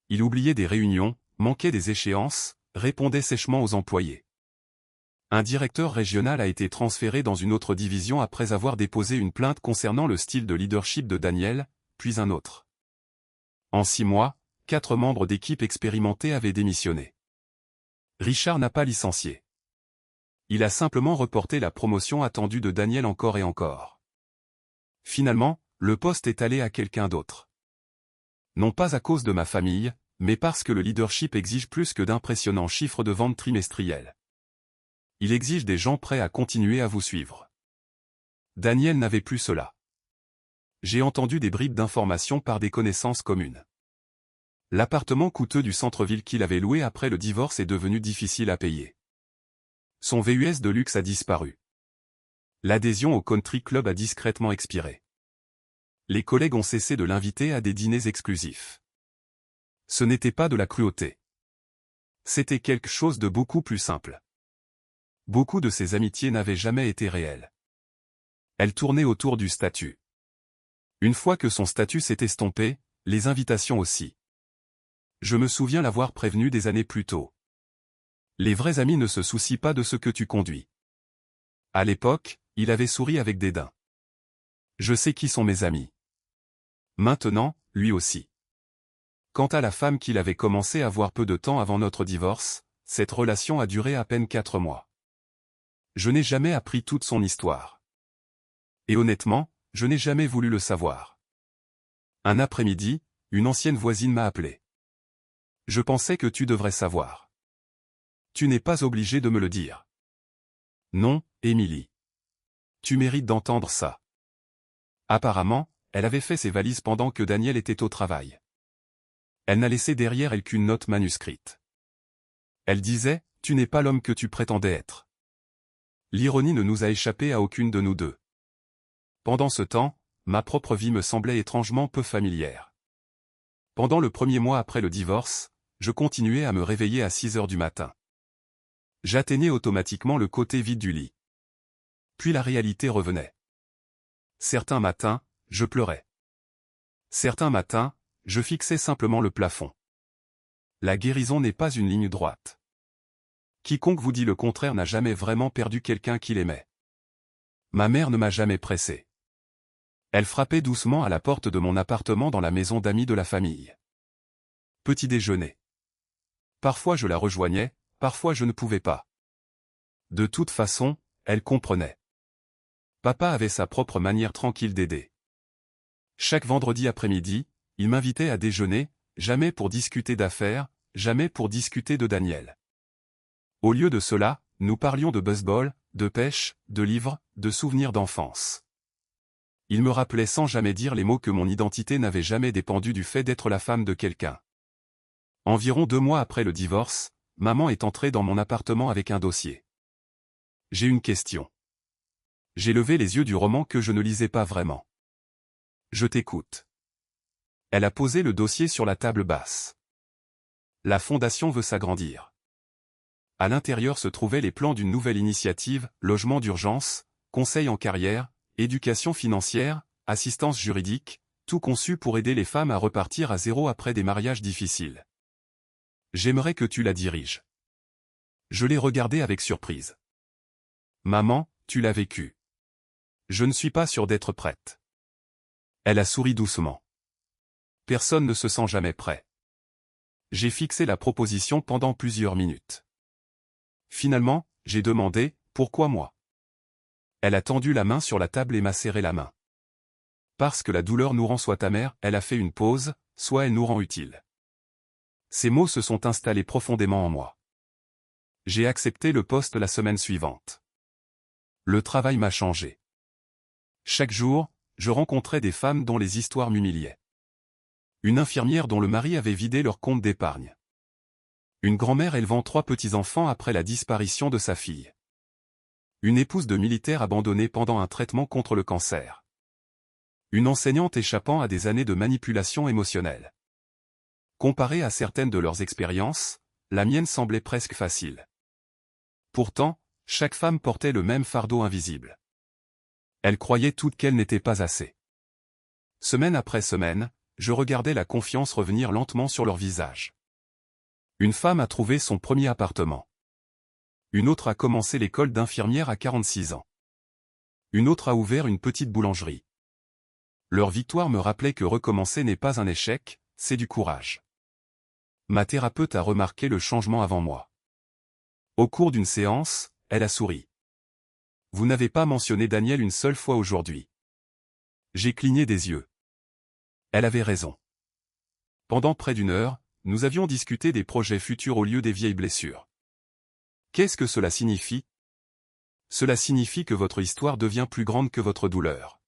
Il oubliait des réunions, manquait des échéances, répondait sèchement aux employés. Un directeur régional a été transféré dans une autre division après avoir déposé une plainte concernant le style de leadership de Daniel, puis un autre. En 6 mois, 4 membres d'équipe expérimentés avaient démissionné. Richard n'a pas licencié. Il a simplement reporté la promotion attendue de Daniel encore et encore. Finalement, le poste est allé à quelqu'un d'autre. Non pas à cause de ma famille, mais parce que le leadership exige plus que d'impressionnants chiffres de vente trimestriels. Il exige des gens prêts à continuer à vous suivre. Daniel n'avait plus cela. J'ai entendu des bribes d'informations par des connaissances communes. L'appartement coûteux du centre-ville qu'il avait loué après le divorce est devenu difficile à payer. Son VUS de luxe a disparu. L'adhésion au country club a discrètement expiré. Les collègues ont cessé de l'inviter à des dîners exclusifs. Ce n'était pas de la cruauté. C'était quelque chose de beaucoup plus simple. Beaucoup de ses amitiés n'avaient jamais été réelles. Elles tournaient autour du statut. Une fois que son statut s'est estompé, les invitations aussi. Je me souviens l'avoir prévenu des années plus tôt. Les vrais amis ne se soucient pas de ce que tu conduis. À l'époque, il avait souri avec dédain. Je sais qui sont mes amis. Maintenant, lui aussi. Quant à la femme qu'il avait commencé à voir peu de temps avant notre divorce, cette relation a duré à peine 4 mois. Je n'ai jamais appris toute son histoire. Et honnêtement, je n'ai jamais voulu le savoir. Un après-midi, une ancienne voisine m'a appelé. Je pensais que tu devrais savoir. Tu n'es pas obligé de me le dire. Non, Émilie. Tu mérites d'entendre ça. Apparemment, elle avait fait ses valises pendant que Daniel était au travail. Elle n'a laissé derrière elle qu'une note manuscrite. Elle disait, « Tu n'es pas l'homme que tu prétendais être. » L'ironie ne nous a échappé à aucune de nous deux. Pendant ce temps, ma propre vie me semblait étrangement peu familière. Pendant le premier mois après le divorce, je continuais à me réveiller à 6 heures du matin. J'atteignais automatiquement le côté vide du lit. Puis la réalité revenait. Certains matins, je pleurais. Certains matins, je fixais simplement le plafond. La guérison n'est pas une ligne droite. Quiconque vous dit le contraire n'a jamais vraiment perdu quelqu'un qu'il aimait. Ma mère ne m'a jamais pressé. Elle frappait doucement à la porte de mon appartement dans la maison d'amis de la famille. Petit déjeuner. Parfois je la rejoignais, parfois je ne pouvais pas. De toute façon, elle comprenait. Papa avait sa propre manière tranquille d'aider. Chaque vendredi après-midi, il m'invitait à déjeuner, jamais pour discuter d'affaires, jamais pour discuter de Daniel. Au lieu de cela, nous parlions de baseball, de pêche, de livres, de souvenirs d'enfance. Il me rappelait sans jamais dire les mots que mon identité n'avait jamais dépendu du fait d'être la femme de quelqu'un. Environ 2 mois après le divorce, maman est entrée dans mon appartement avec un dossier. J'ai une question. J'ai levé les yeux du roman que je ne lisais pas vraiment. Je t'écoute. Elle a posé le dossier sur la table basse. La fondation veut s'agrandir. À l'intérieur se trouvaient les plans d'une nouvelle initiative, logement d'urgence, conseil en carrière, éducation financière, assistance juridique, tout conçu pour aider les femmes à repartir à zéro après des mariages difficiles. J'aimerais que tu la diriges. Je l'ai regardée avec surprise. Maman, tu l'as vécu. Je ne suis pas sûr d'être prête. Elle a souri doucement. Personne ne se sent jamais prêt. J'ai fixé la proposition pendant plusieurs minutes. Finalement, j'ai demandé, pourquoi moi? Elle a tendu la main sur la table et m'a serré la main. Parce que la douleur nous rend soit amère, elle a fait une pause, soit elle nous rend utile. Ces mots se sont installés profondément en moi. J'ai accepté le poste la semaine suivante. Le travail m'a changé. Chaque jour, je rencontrais des femmes dont les histoires m'humiliaient. Une infirmière dont le mari avait vidé leur compte d'épargne. Une grand-mère élevant 3 petits-enfants après la disparition de sa fille. Une épouse de militaire abandonnée pendant un traitement contre le cancer. Une enseignante échappant à des années de manipulation émotionnelle. Comparée à certaines de leurs expériences, la mienne semblait presque facile. Pourtant, chaque femme portait le même fardeau invisible. Elle croyait toutes qu'elle n'était pas assez. Semaine après semaine, je regardais la confiance revenir lentement sur leur visage. Une femme a trouvé son premier appartement. Une autre a commencé l'école d'infirmière à 46 ans. Une autre a ouvert une petite boulangerie. Leur victoire me rappelait que recommencer n'est pas un échec, c'est du courage. Ma thérapeute a remarqué le changement avant moi. Au cours d'une séance, elle a souri. Vous n'avez pas mentionné Daniel une seule fois aujourd'hui. J'ai cligné des yeux. Elle avait raison. Pendant près d'1 heure, nous avions discuté des projets futurs au lieu des vieilles blessures. Qu'est-ce que cela signifie? Cela signifie que votre histoire devient plus grande que votre douleur.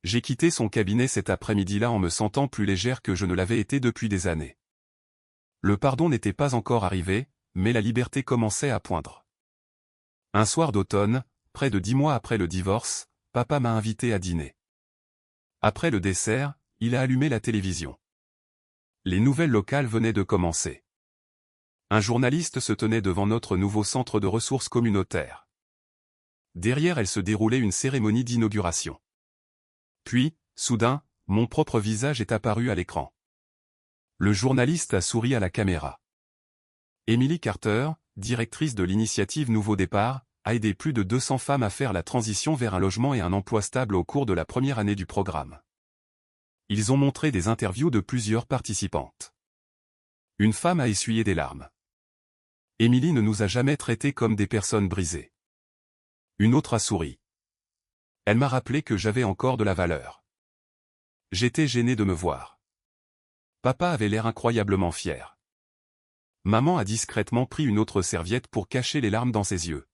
J'ai quitté son cabinet cet après-midi-là en me sentant plus légère que je ne l'avais été depuis des années. Le pardon n'était pas encore arrivé, mais la liberté commençait à poindre. Un soir d'automne, près de 10 mois après le divorce, papa m'a invité à dîner. Après le dessert, il a allumé la télévision. Les nouvelles locales venaient de commencer. Un journaliste se tenait devant notre nouveau centre de ressources communautaires. Derrière elle se déroulait une cérémonie d'inauguration. Puis, soudain, mon propre visage est apparu à l'écran. Le journaliste a souri à la caméra. Emily Carter, directrice de l'initiative Nouveau Départ, a aidé plus de 200 femmes à faire la transition vers un logement et un emploi stable au cours de la première année du programme. Ils ont montré des interviews de plusieurs participantes. Une femme a essuyé des larmes. Émilie ne nous a jamais traités comme des personnes brisées. Une autre a souri. Elle m'a rappelé que j'avais encore de la valeur. J'étais gêné de me voir. Papa avait l'air incroyablement fier. Maman a discrètement pris une autre serviette pour cacher les larmes dans ses yeux.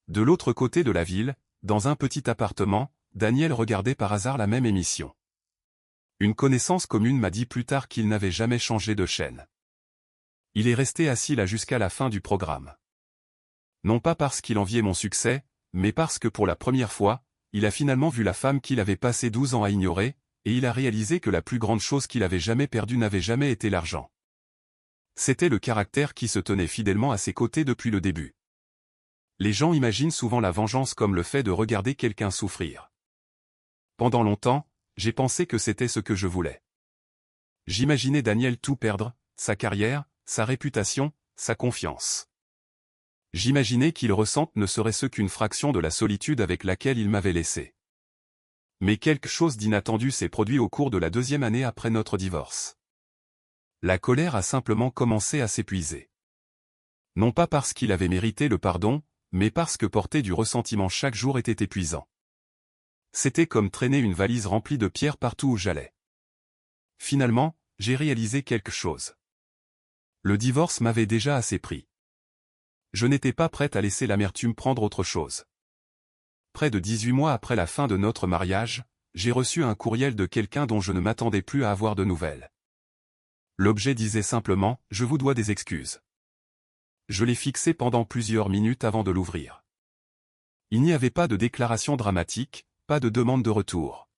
De l'autre côté de la ville, dans un petit appartement, Daniel regardait par hasard la même émission. Une connaissance commune m'a dit plus tard qu'il n'avait jamais changé de chaîne. Il est resté assis là jusqu'à la fin du programme. Non pas parce qu'il enviait mon succès, mais parce que pour la première fois, il a finalement vu la femme qu'il avait passé 12 ans à ignorer, et il a réalisé que la plus grande chose qu'il avait jamais perdue n'avait jamais été l'argent. C'était le caractère qui se tenait fidèlement à ses côtés depuis le début. Les gens imaginent souvent la vengeance comme le fait de regarder quelqu'un souffrir. Pendant longtemps, j'ai pensé que c'était ce que je voulais. J'imaginais Daniel tout perdre, sa carrière, sa réputation, sa confiance. J'imaginais qu'il ressente ne serait-ce qu'une fraction de la solitude avec laquelle il m'avait laissé. Mais quelque chose d'inattendu s'est produit au cours de la 2e année après notre divorce. La colère a simplement commencé à s'épuiser. Non pas parce qu'il avait mérité le pardon, mais parce que porter du ressentiment chaque jour était épuisant. C'était comme traîner une valise remplie de pierres partout où j'allais. Finalement, j'ai réalisé quelque chose. Le divorce m'avait déjà assez pris. Je n'étais pas prête à laisser l'amertume prendre autre chose. Près de 18 mois après la fin de notre mariage, j'ai reçu un courriel de quelqu'un dont je ne m'attendais plus à avoir de nouvelles. L'objet disait simplement « Je vous dois des excuses ». Je l'ai fixé pendant plusieurs minutes avant de l'ouvrir. Il n'y avait pas de déclaration dramatique, pas de demande de retour.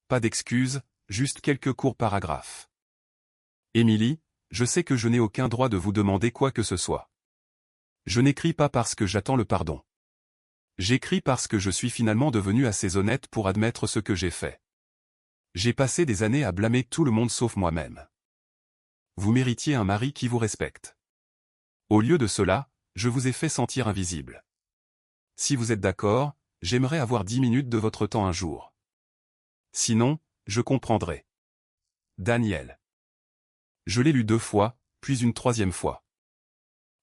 Pas d'excuses, juste quelques courts paragraphes. Émilie, je sais que je n'ai aucun droit de vous demander quoi que ce soit. Je n'écris pas parce que j'attends le pardon. J'écris parce que je suis finalement devenu assez honnête pour admettre ce que j'ai fait. J'ai passé des années à blâmer tout le monde sauf moi-même. Vous méritiez un mari qui vous respecte. Au lieu de cela, je vous ai fait sentir invisible. Si vous êtes d'accord, j'aimerais avoir 10 minutes de votre temps un jour. Sinon, je comprendrai. Daniel. Je l'ai lu 2 fois, puis une 3e fois.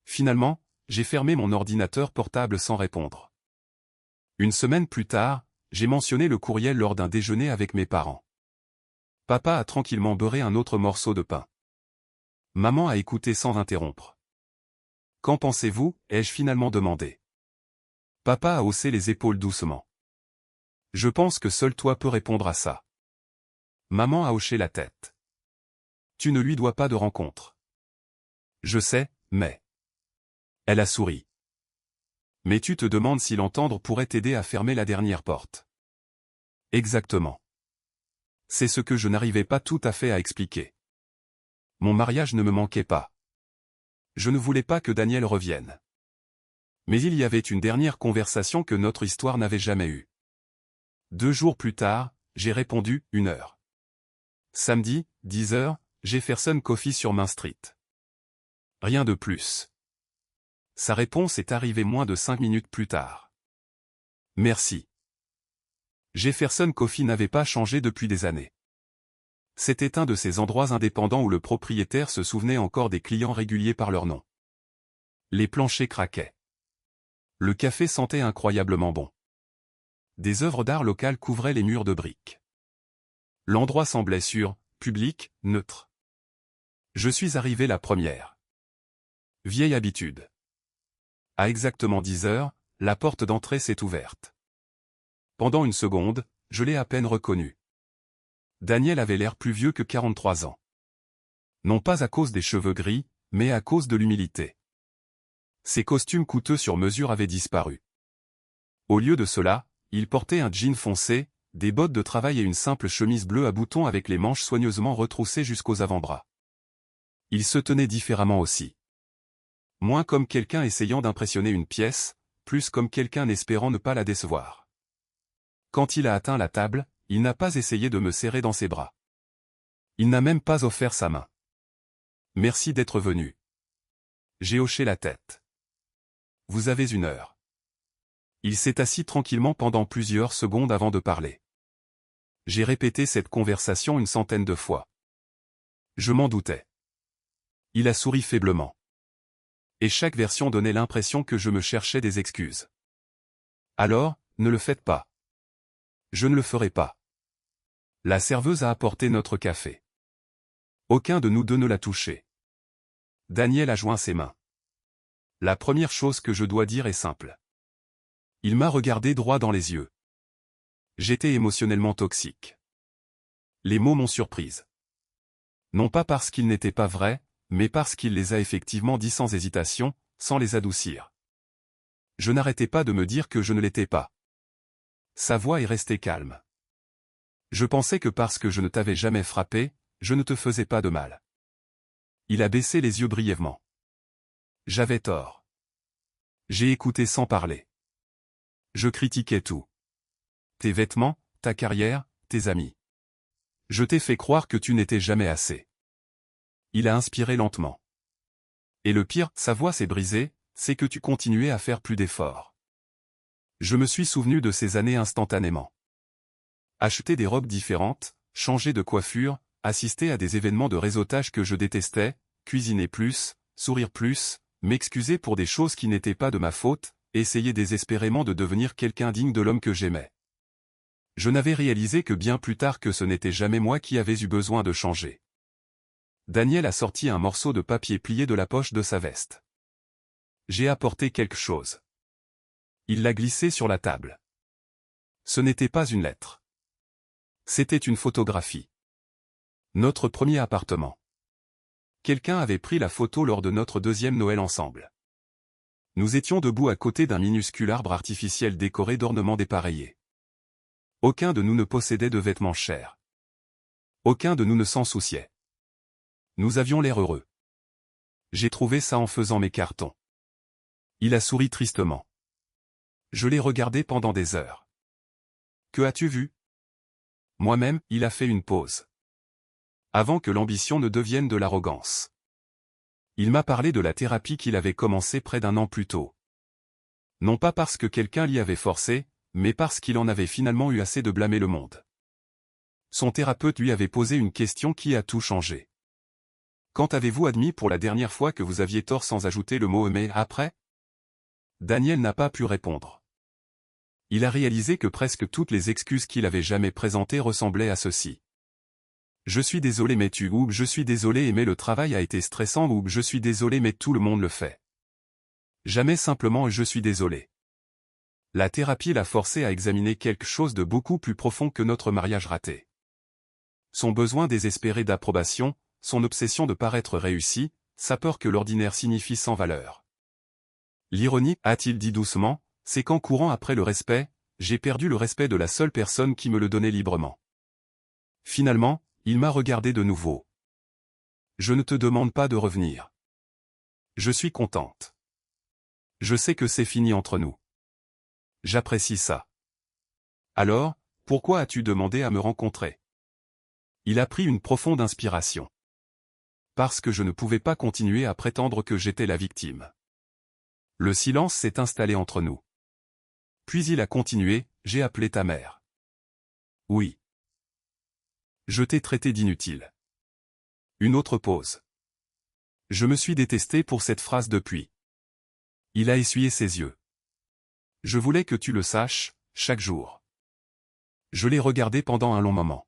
Finalement, j'ai fermé mon ordinateur portable sans répondre. Une semaine plus tard, j'ai mentionné le courriel lors d'un déjeuner avec mes parents. Papa a tranquillement beurré un autre morceau de pain. Maman a écouté sans interrompre. Qu'en pensez-vous, ai-je finalement demandé. Papa a haussé les épaules doucement. Je pense que seul toi peux répondre à ça. Maman a hoché la tête. Tu ne lui dois pas de rencontre. Je sais, mais... Elle a souri. Mais tu te demandes si l'entendre pourrait t'aider à fermer la dernière porte. Exactement. C'est ce que je n'arrivais pas tout à fait à expliquer. Mon mariage ne me manquait pas. Je ne voulais pas que Daniel revienne. Mais il y avait une dernière conversation que notre histoire n'avait jamais eue. 2 jours plus tard, j'ai répondu, 1 heure. Samedi, 10 heures, Jefferson Coffee sur Main Street. Rien de plus. Sa réponse est arrivée moins de 5 minutes plus tard. Merci. Jefferson Coffee n'avait pas changé depuis des années. C'était un de ces endroits indépendants où le propriétaire se souvenait encore des clients réguliers par leur nom. Les planchers craquaient. Le café sentait incroyablement bon. Des œuvres d'art locales couvraient les murs de briques. L'endroit semblait sûr, public, neutre. Je suis arrivé la première. Vieille habitude. À exactement 10 heures, la porte d'entrée s'est ouverte. Pendant une seconde, je l'ai à peine reconnu. Daniel avait l'air plus vieux que 43 ans. Non pas à cause des cheveux gris, mais à cause de l'humilité. Ses costumes coûteux sur mesure avaient disparu. Au lieu de cela, il portait un jean foncé, des bottes de travail et une simple chemise bleue à boutons avec les manches soigneusement retroussées jusqu'aux avant-bras. Il se tenait différemment aussi. Moins comme quelqu'un essayant d'impressionner une pièce, plus comme quelqu'un espérant ne pas la décevoir. Quand il a atteint la table, il n'a pas essayé de me serrer dans ses bras. Il n'a même pas offert sa main. Merci d'être venu. J'ai hoché la tête. Vous avez 1 heure. Il s'est assis tranquillement pendant plusieurs secondes avant de parler. J'ai répété cette conversation une centaine de fois. Je m'en doutais. Il a souri faiblement. Et chaque version donnait l'impression que je me cherchais des excuses. Alors, ne le faites pas. Je ne le ferai pas. La serveuse a apporté notre café. Aucun de nous deux ne l'a touché. Daniel a joint ses mains. La première chose que je dois dire est simple. Il m'a regardé droit dans les yeux. J'étais émotionnellement toxique. Les mots m'ont surprise. Non pas parce qu'ils n'étaient pas vrais, mais parce qu'il les a effectivement dits sans hésitation, sans les adoucir. Je n'arrêtais pas de me dire que je ne l'étais pas. Sa voix est restée calme. Je pensais que parce que je ne t'avais jamais frappé, je ne te faisais pas de mal. Il a baissé les yeux brièvement. J'avais tort. J'ai écouté sans parler. Je critiquais tout. Tes vêtements, ta carrière, tes amis. Je t'ai fait croire que tu n'étais jamais assez. Il a inspiré lentement. Et le pire, sa voix s'est brisée, c'est que tu continuais à faire plus d'efforts. Je me suis souvenu de ces années instantanément. Acheter des robes différentes, changer de coiffure, assister à des événements de réseautage que je détestais, cuisiner plus, sourire plus, m'excuser pour des choses qui n'étaient pas de ma faute, essayer désespérément de devenir quelqu'un digne de l'homme que j'aimais. Je n'avais réalisé que bien plus tard que ce n'était jamais moi qui avais eu besoin de changer. Daniel a sorti un morceau de papier plié de la poche de sa veste. J'ai apporté quelque chose. Il l'a glissé sur la table. Ce n'était pas une lettre. C'était une photographie. Notre premier appartement. Quelqu'un avait pris la photo lors de notre deuxième Noël ensemble. Nous étions debout à côté d'un minuscule arbre artificiel décoré d'ornements dépareillés. Aucun de nous ne possédait de vêtements chers. Aucun de nous ne s'en souciait. Nous avions l'air heureux. J'ai trouvé ça en faisant mes cartons. Il a souri tristement. Je l'ai regardé pendant des heures. Que as-tu vu? Moi-même, il a fait une pause. Avant que l'ambition ne devienne de l'arrogance. Il m'a parlé de la thérapie qu'il avait commencée près d'un an plus tôt. Non pas parce que quelqu'un l'y avait forcé, mais parce qu'il en avait finalement eu assez de blâmer le monde. Son thérapeute lui avait posé une question qui a tout changé. Quand avez-vous admis pour la dernière fois que vous aviez tort sans ajouter le mot « mais » après? Daniel n'a pas pu répondre. Il a réalisé que presque toutes les excuses qu'il avait jamais présentées ressemblaient à ceci. Je suis désolé mais tu ou je suis désolé mais le travail a été stressant ou je suis désolé mais tout le monde le fait. Jamais simplement je suis désolé. La thérapie l'a forcé à examiner quelque chose de beaucoup plus profond que notre mariage raté. Son besoin désespéré d'approbation, son obsession de paraître réussi, sa peur que l'ordinaire signifie sans valeur. L'ironie, a-t-il dit doucement, c'est qu'en courant après le respect, j'ai perdu le respect de la seule personne qui me le donnait librement. Finalement, il m'a regardé de nouveau. Je ne te demande pas de revenir. Je suis contente. Je sais que c'est fini entre nous. J'apprécie ça. Alors, pourquoi as-tu demandé à me rencontrer? Il a pris une profonde inspiration. Parce que je ne pouvais pas continuer à prétendre que j'étais la victime. Le silence s'est installé entre nous. Puis il a continué, j'ai appelé ta mère. Oui. Je t'ai traité d'inutile. Une autre pause. Je me suis détesté pour cette phrase depuis. Il a essuyé ses yeux. Je voulais que tu le saches, chaque jour. Je l'ai regardé pendant un long moment.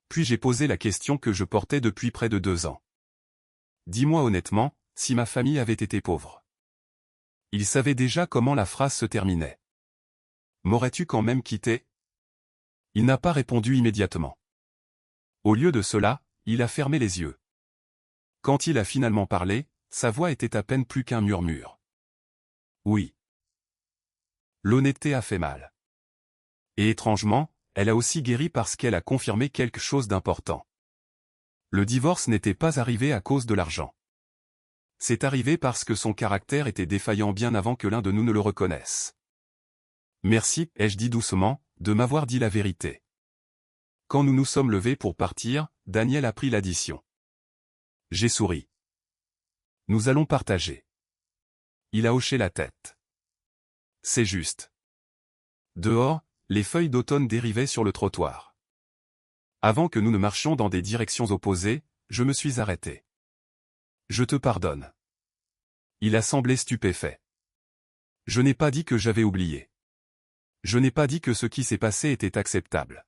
Puis j'ai posé la question que je portais depuis près de 2 ans. Dis-moi honnêtement, si ma famille avait été pauvre. Il savait déjà comment la phrase se terminait. M'aurais-tu quand même quitté? Il n'a pas répondu immédiatement. Au lieu de cela, il a fermé les yeux. Quand il a finalement parlé, sa voix était à peine plus qu'un murmure. Oui. L'honnêteté a fait mal. Et étrangement, elle a aussi guéri parce qu'elle a confirmé quelque chose d'important. Le divorce n'était pas arrivé à cause de l'argent. C'est arrivé parce que son caractère était défaillant bien avant que l'un de nous ne le reconnaisse. Merci, ai-je dit doucement, de m'avoir dit la vérité. Quand nous nous sommes levés pour partir, Daniel a pris l'addition. J'ai souri. Nous allons partager. Il a hoché la tête. C'est juste. Dehors, les feuilles d'automne dérivaient sur le trottoir. Avant que nous ne marchions dans des directions opposées, je me suis arrêté. Je te pardonne. Il a semblé stupéfait. Je n'ai pas dit que j'avais oublié. Je n'ai pas dit que ce qui s'est passé était acceptable.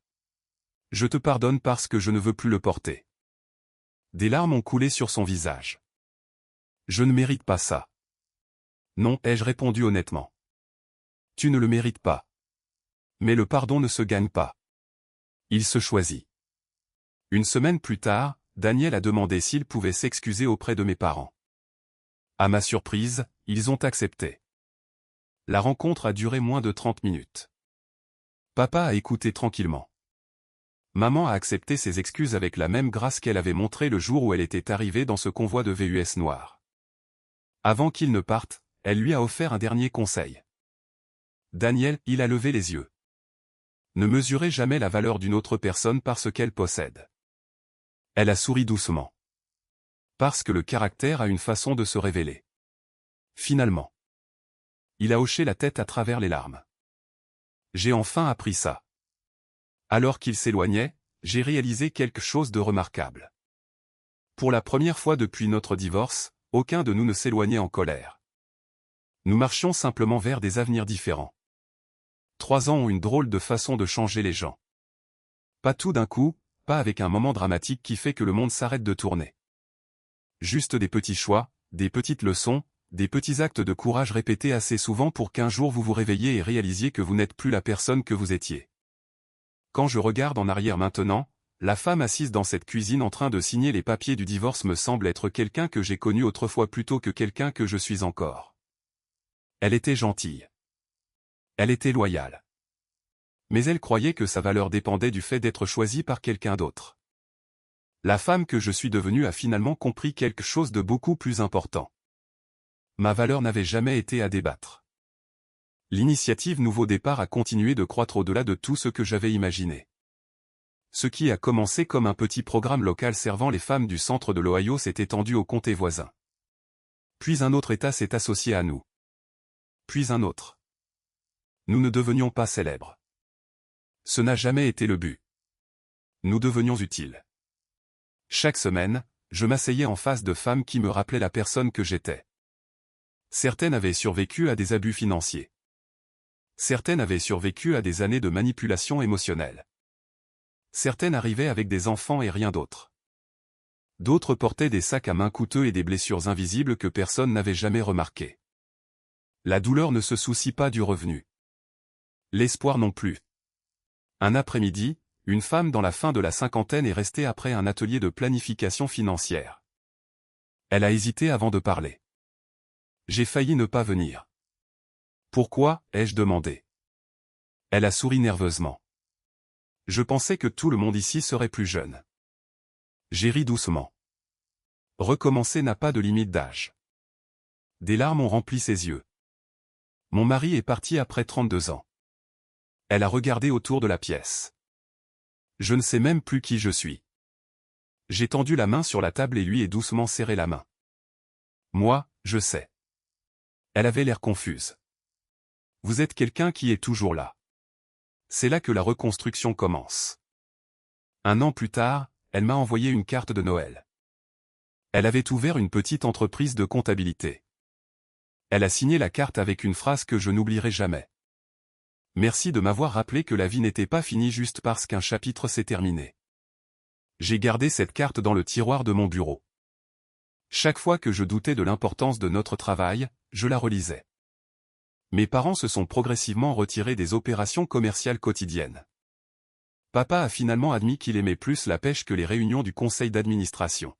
Je te pardonne parce que je ne veux plus le porter. Des larmes ont coulé sur son visage. Je ne mérite pas ça. Non, ai-je répondu honnêtement. Tu ne le mérites pas. Mais le pardon ne se gagne pas. Il se choisit. Une semaine plus tard, Daniel a demandé s'il pouvait s'excuser auprès de mes parents. À ma surprise, ils ont accepté. La rencontre a duré moins de 30 minutes. Papa a écouté tranquillement. Maman a accepté ses excuses avec la même grâce qu'elle avait montrée le jour où elle était arrivée dans ce convoi de VUS noir. Avant qu'il ne parte, elle lui a offert un dernier conseil. Daniel, il a levé les yeux. Ne mesurez jamais la valeur d'une autre personne par ce qu'elle possède. Elle a souri doucement. Parce que le caractère a une façon de se révéler. Finalement. Il a hoché la tête à travers les larmes. J'ai enfin appris ça. Alors qu'il s'éloignait, j'ai réalisé quelque chose de remarquable. Pour la première fois depuis notre divorce, aucun de nous ne s'éloignait en colère. Nous marchions simplement vers des avenirs différents. 3 ans ont une drôle de façon de changer les gens. Pas tout d'un coup, pas avec un moment dramatique qui fait que le monde s'arrête de tourner. Juste des petits choix, des petites leçons, des petits actes de courage répétés assez souvent pour qu'un jour vous vous réveilliez et réalisiez que vous n'êtes plus la personne que vous étiez. Quand je regarde en arrière maintenant, la femme assise dans cette cuisine en train de signer les papiers du divorce me semble être quelqu'un que j'ai connu autrefois plutôt que quelqu'un que je suis encore. Elle était gentille. Elle était loyale. Mais elle croyait que sa valeur dépendait du fait d'être choisie par quelqu'un d'autre. La femme que je suis devenue a finalement compris quelque chose de beaucoup plus important. Ma valeur n'avait jamais été à débattre. L'initiative Nouveau Départ a continué de croître au-delà de tout ce que j'avais imaginé. Ce qui a commencé comme un petit programme local servant les femmes du centre de l'Ohio s'est étendu aux comtés voisins. Puis un autre État s'est associé à nous. Puis un autre. Nous ne devenions pas célèbres. Ce n'a jamais été le but. Nous devenions utiles. Chaque semaine, je m'asseyais en face de femmes qui me rappelaient la personne que j'étais. Certaines avaient survécu à des abus financiers. Certaines avaient survécu à des années de manipulation émotionnelle. Certaines arrivaient avec des enfants et rien d'autre. D'autres portaient des sacs à main coûteux et des blessures invisibles que personne n'avait jamais remarquées. La douleur ne se soucie pas du revenu. L'espoir non plus. Un après-midi, une femme dans la fin de la cinquantaine est restée après un atelier de planification financière. Elle a hésité avant de parler. J'ai failli ne pas venir. Pourquoi, ai-je demandé. Elle a souri nerveusement. Je pensais que tout le monde ici serait plus jeune. J'ai ri doucement. Recommencer n'a pas de limite d'âge. Des larmes ont rempli ses yeux. Mon mari est parti après 32 ans. Elle a regardé autour de la pièce. Je ne sais même plus qui je suis. J'ai tendu la main sur la table et lui ai doucement serré la main. Moi, je sais. Elle avait l'air confuse. Vous êtes quelqu'un qui est toujours là. C'est là que la reconstruction commence. 1 an plus tard, elle m'a envoyé une carte de Noël. Elle avait ouvert une petite entreprise de comptabilité. Elle a signé la carte avec une phrase que je n'oublierai jamais. Merci de m'avoir rappelé que la vie n'était pas finie juste parce qu'un chapitre s'est terminé. J'ai gardé cette carte dans le tiroir de mon bureau. Chaque fois que je doutais de l'importance de notre travail, je la relisais. Mes parents se sont progressivement retirés des opérations commerciales quotidiennes. Papa a finalement admis qu'il aimait plus la pêche que les réunions du conseil d'administration.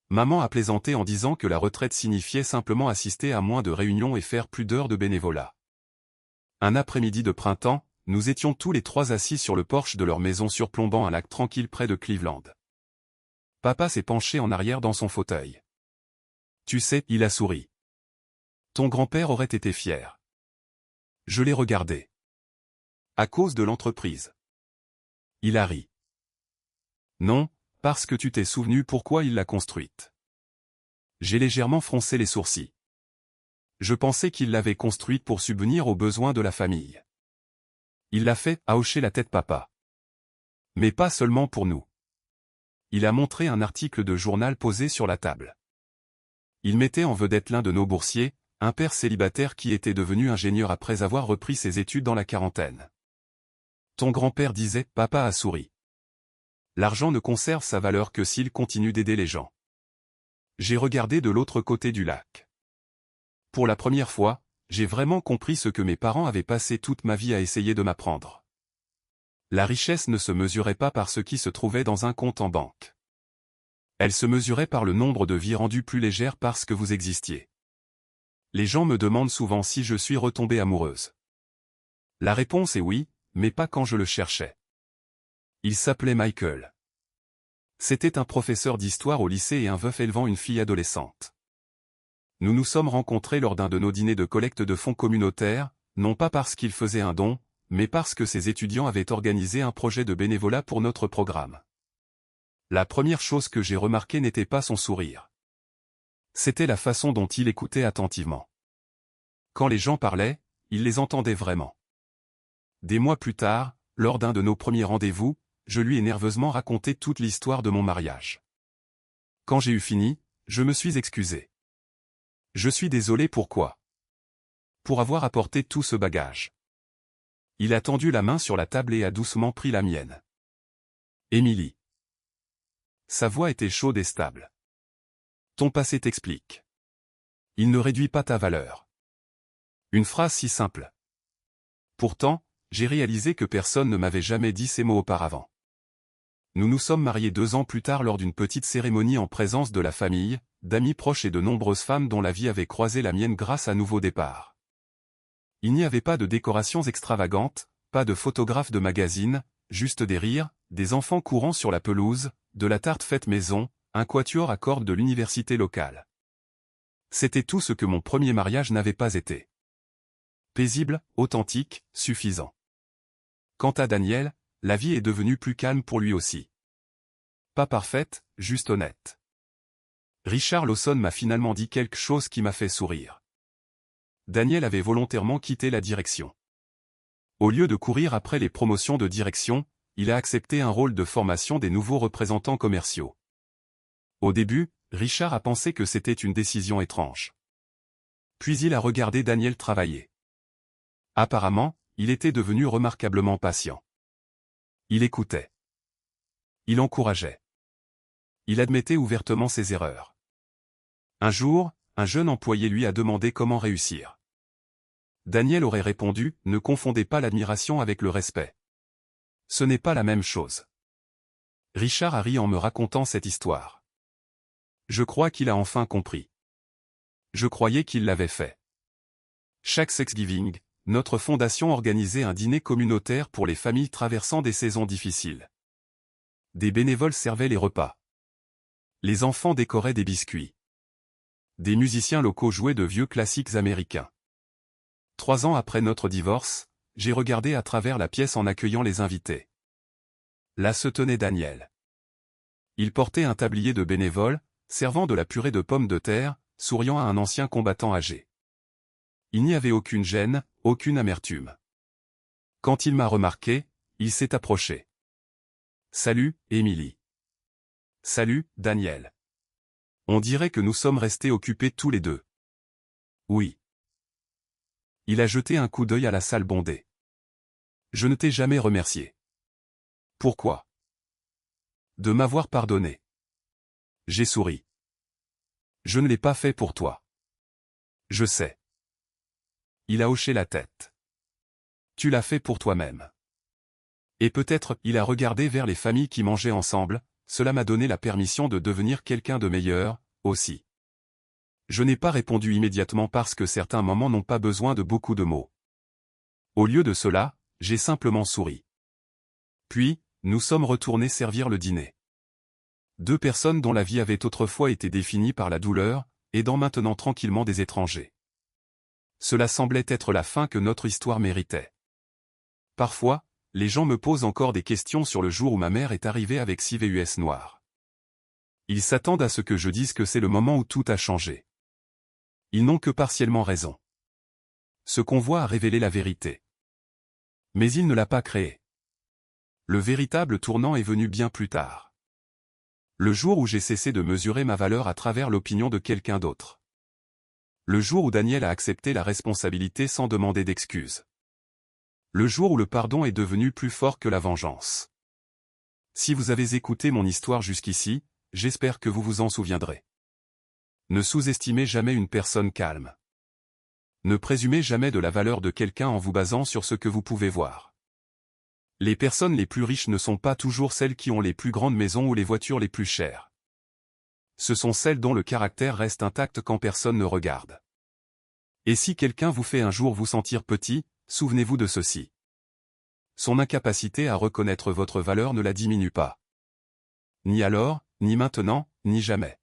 Maman a plaisanté en disant que la retraite signifiait simplement assister à moins de réunions et faire plus d'heures de bénévolat. Un après-midi de printemps, nous étions tous les 3 assis sur le porche de leur maison surplombant un lac tranquille près de Cleveland. Papa s'est penché en arrière dans son fauteuil. Tu sais, il a souri. Ton grand-père aurait été fier. Je l'ai regardé. À cause de l'entreprise. Il a ri. Non, parce que tu t'es souvenu pourquoi il l'a construite. J'ai légèrement froncé les sourcils. Je pensais qu'il l'avait construite pour subvenir aux besoins de la famille. Il l'a fait, a hoché la tête papa. Mais pas seulement pour nous. Il a montré un article de journal posé sur la table. Il mettait en vedette l'un de nos boursiers, un père célibataire qui était devenu ingénieur après avoir repris ses études dans la quarantaine. Ton grand-père disait, papa a souri. L'argent ne conserve sa valeur que s'il continue d'aider les gens. J'ai regardé de l'autre côté du lac. Pour la première fois, j'ai vraiment compris ce que mes parents avaient passé toute ma vie à essayer de m'apprendre. La richesse ne se mesurait pas par ce qui se trouvait dans un compte en banque. Elle se mesurait par le nombre de vies rendues plus légères parce que vous existiez. Les gens me demandent souvent si je suis retombée amoureuse. La réponse est oui, mais pas quand je le cherchais. Il s'appelait Michael. C'était un professeur d'histoire au lycée et un veuf élevant une fille adolescente. Nous nous sommes rencontrés lors d'un de nos dîners de collecte de fonds communautaires, non pas parce qu'il faisait un don, mais parce que ses étudiants avaient organisé un projet de bénévolat pour notre programme. La première chose que j'ai remarquée n'était pas son sourire. C'était la façon dont il écoutait attentivement. Quand les gens parlaient, il les entendait vraiment. Des mois plus tard, lors d'un de nos premiers rendez-vous, je lui ai nerveusement raconté toute l'histoire de mon mariage. Quand j'ai eu fini, je me suis excusé. Je suis désolé pourquoi. Pour avoir apporté tout ce bagage. Il a tendu la main sur la table et a doucement pris la mienne. Émilie. Sa voix était chaude et stable. Ton passé t'explique. Il ne réduit pas ta valeur. Une phrase si simple. Pourtant, j'ai réalisé que personne ne m'avait jamais dit ces mots auparavant. Nous nous sommes mariés 2 ans plus tard lors d'une petite cérémonie en présence de la famille, d'amis proches et de nombreuses femmes dont la vie avait croisé la mienne grâce à Nouveau Départ. Il n'y avait pas de décorations extravagantes, pas de photographes de magazines, juste des rires, des enfants courant sur la pelouse, de la tarte faite maison, un quatuor à cordes de l'université locale. C'était tout ce que mon premier mariage n'avait pas été. Paisible, authentique, suffisant. Quant à Daniel, la vie est devenue plus calme pour lui aussi. Pas parfaite, juste honnête. Richard Lawson m'a finalement dit quelque chose qui m'a fait sourire. Daniel avait volontairement quitté la direction. Au lieu de courir après les promotions de direction, il a accepté un rôle de formation des nouveaux représentants commerciaux. Au début, Richard a pensé que c'était une décision étrange. Puis il a regardé Daniel travailler. Apparemment, il était devenu remarquablement patient. Il écoutait. Il encourageait. Il admettait ouvertement ses erreurs. Un jour, un jeune employé lui a demandé comment réussir. Daniel aurait répondu, ne confondez pas l'admiration avec le respect. Ce n'est pas la même chose. Richard a ri en me racontant cette histoire. Je crois qu'il a enfin compris. Je croyais qu'il l'avait fait. Chaque Thanksgiving, notre fondation organisait un dîner communautaire pour les familles traversant des saisons difficiles. Des bénévoles servaient les repas. Les enfants décoraient des biscuits. Des musiciens locaux jouaient de vieux classiques américains. 3 ans après notre divorce, j'ai regardé à travers la pièce en accueillant les invités. Là se tenait Daniel. Il portait un tablier de bénévole, servant de la purée de pommes de terre, souriant à un ancien combattant âgé. Il n'y avait aucune gêne, aucune amertume. Quand il m'a remarqué, il s'est approché. Salut, Émilie. Salut, Daniel. On dirait que nous sommes restés occupés tous les deux. Oui. Il a jeté un coup d'œil à la salle bondée. Je ne t'ai jamais remercié. Pourquoi? De m'avoir pardonné. J'ai souri. Je ne l'ai pas fait pour toi. Je sais. Il a hoché la tête. Tu l'as fait pour toi-même. Et peut-être, il a regardé vers les familles qui mangeaient ensemble, cela m'a donné la permission de devenir quelqu'un de meilleur, aussi. Je n'ai pas répondu immédiatement parce que certains moments n'ont pas besoin de beaucoup de mots. Au lieu de cela, j'ai simplement souri. Puis, nous sommes retournés servir le dîner. 2 personnes dont la vie avait autrefois été définie par la douleur, aidant maintenant tranquillement des étrangers. Cela semblait être la fin que notre histoire méritait. Parfois, les gens me posent encore des questions sur le jour où ma mère est arrivée avec 6 VUS noirs. Ils s'attendent à ce que je dise que c'est le moment où tout a changé. Ils n'ont que partiellement raison. Ce convoi a révélé la vérité. Mais il ne l'a pas créée. Le véritable tournant est venu bien plus tard. Le jour où j'ai cessé de mesurer ma valeur à travers l'opinion de quelqu'un d'autre. Le jour où Daniel a accepté la responsabilité sans demander d'excuses. Le jour où le pardon est devenu plus fort que la vengeance. Si vous avez écouté mon histoire jusqu'ici, j'espère que vous vous en souviendrez. Ne sous-estimez jamais une personne calme. Ne présumez jamais de la valeur de quelqu'un en vous basant sur ce que vous pouvez voir. Les personnes les plus riches ne sont pas toujours celles qui ont les plus grandes maisons ou les voitures les plus chères. Ce sont celles dont le caractère reste intact quand personne ne regarde. Et si quelqu'un vous fait un jour vous sentir petit, souvenez-vous de ceci. Son incapacité à reconnaître votre valeur ne la diminue pas. Ni alors, ni maintenant, ni jamais.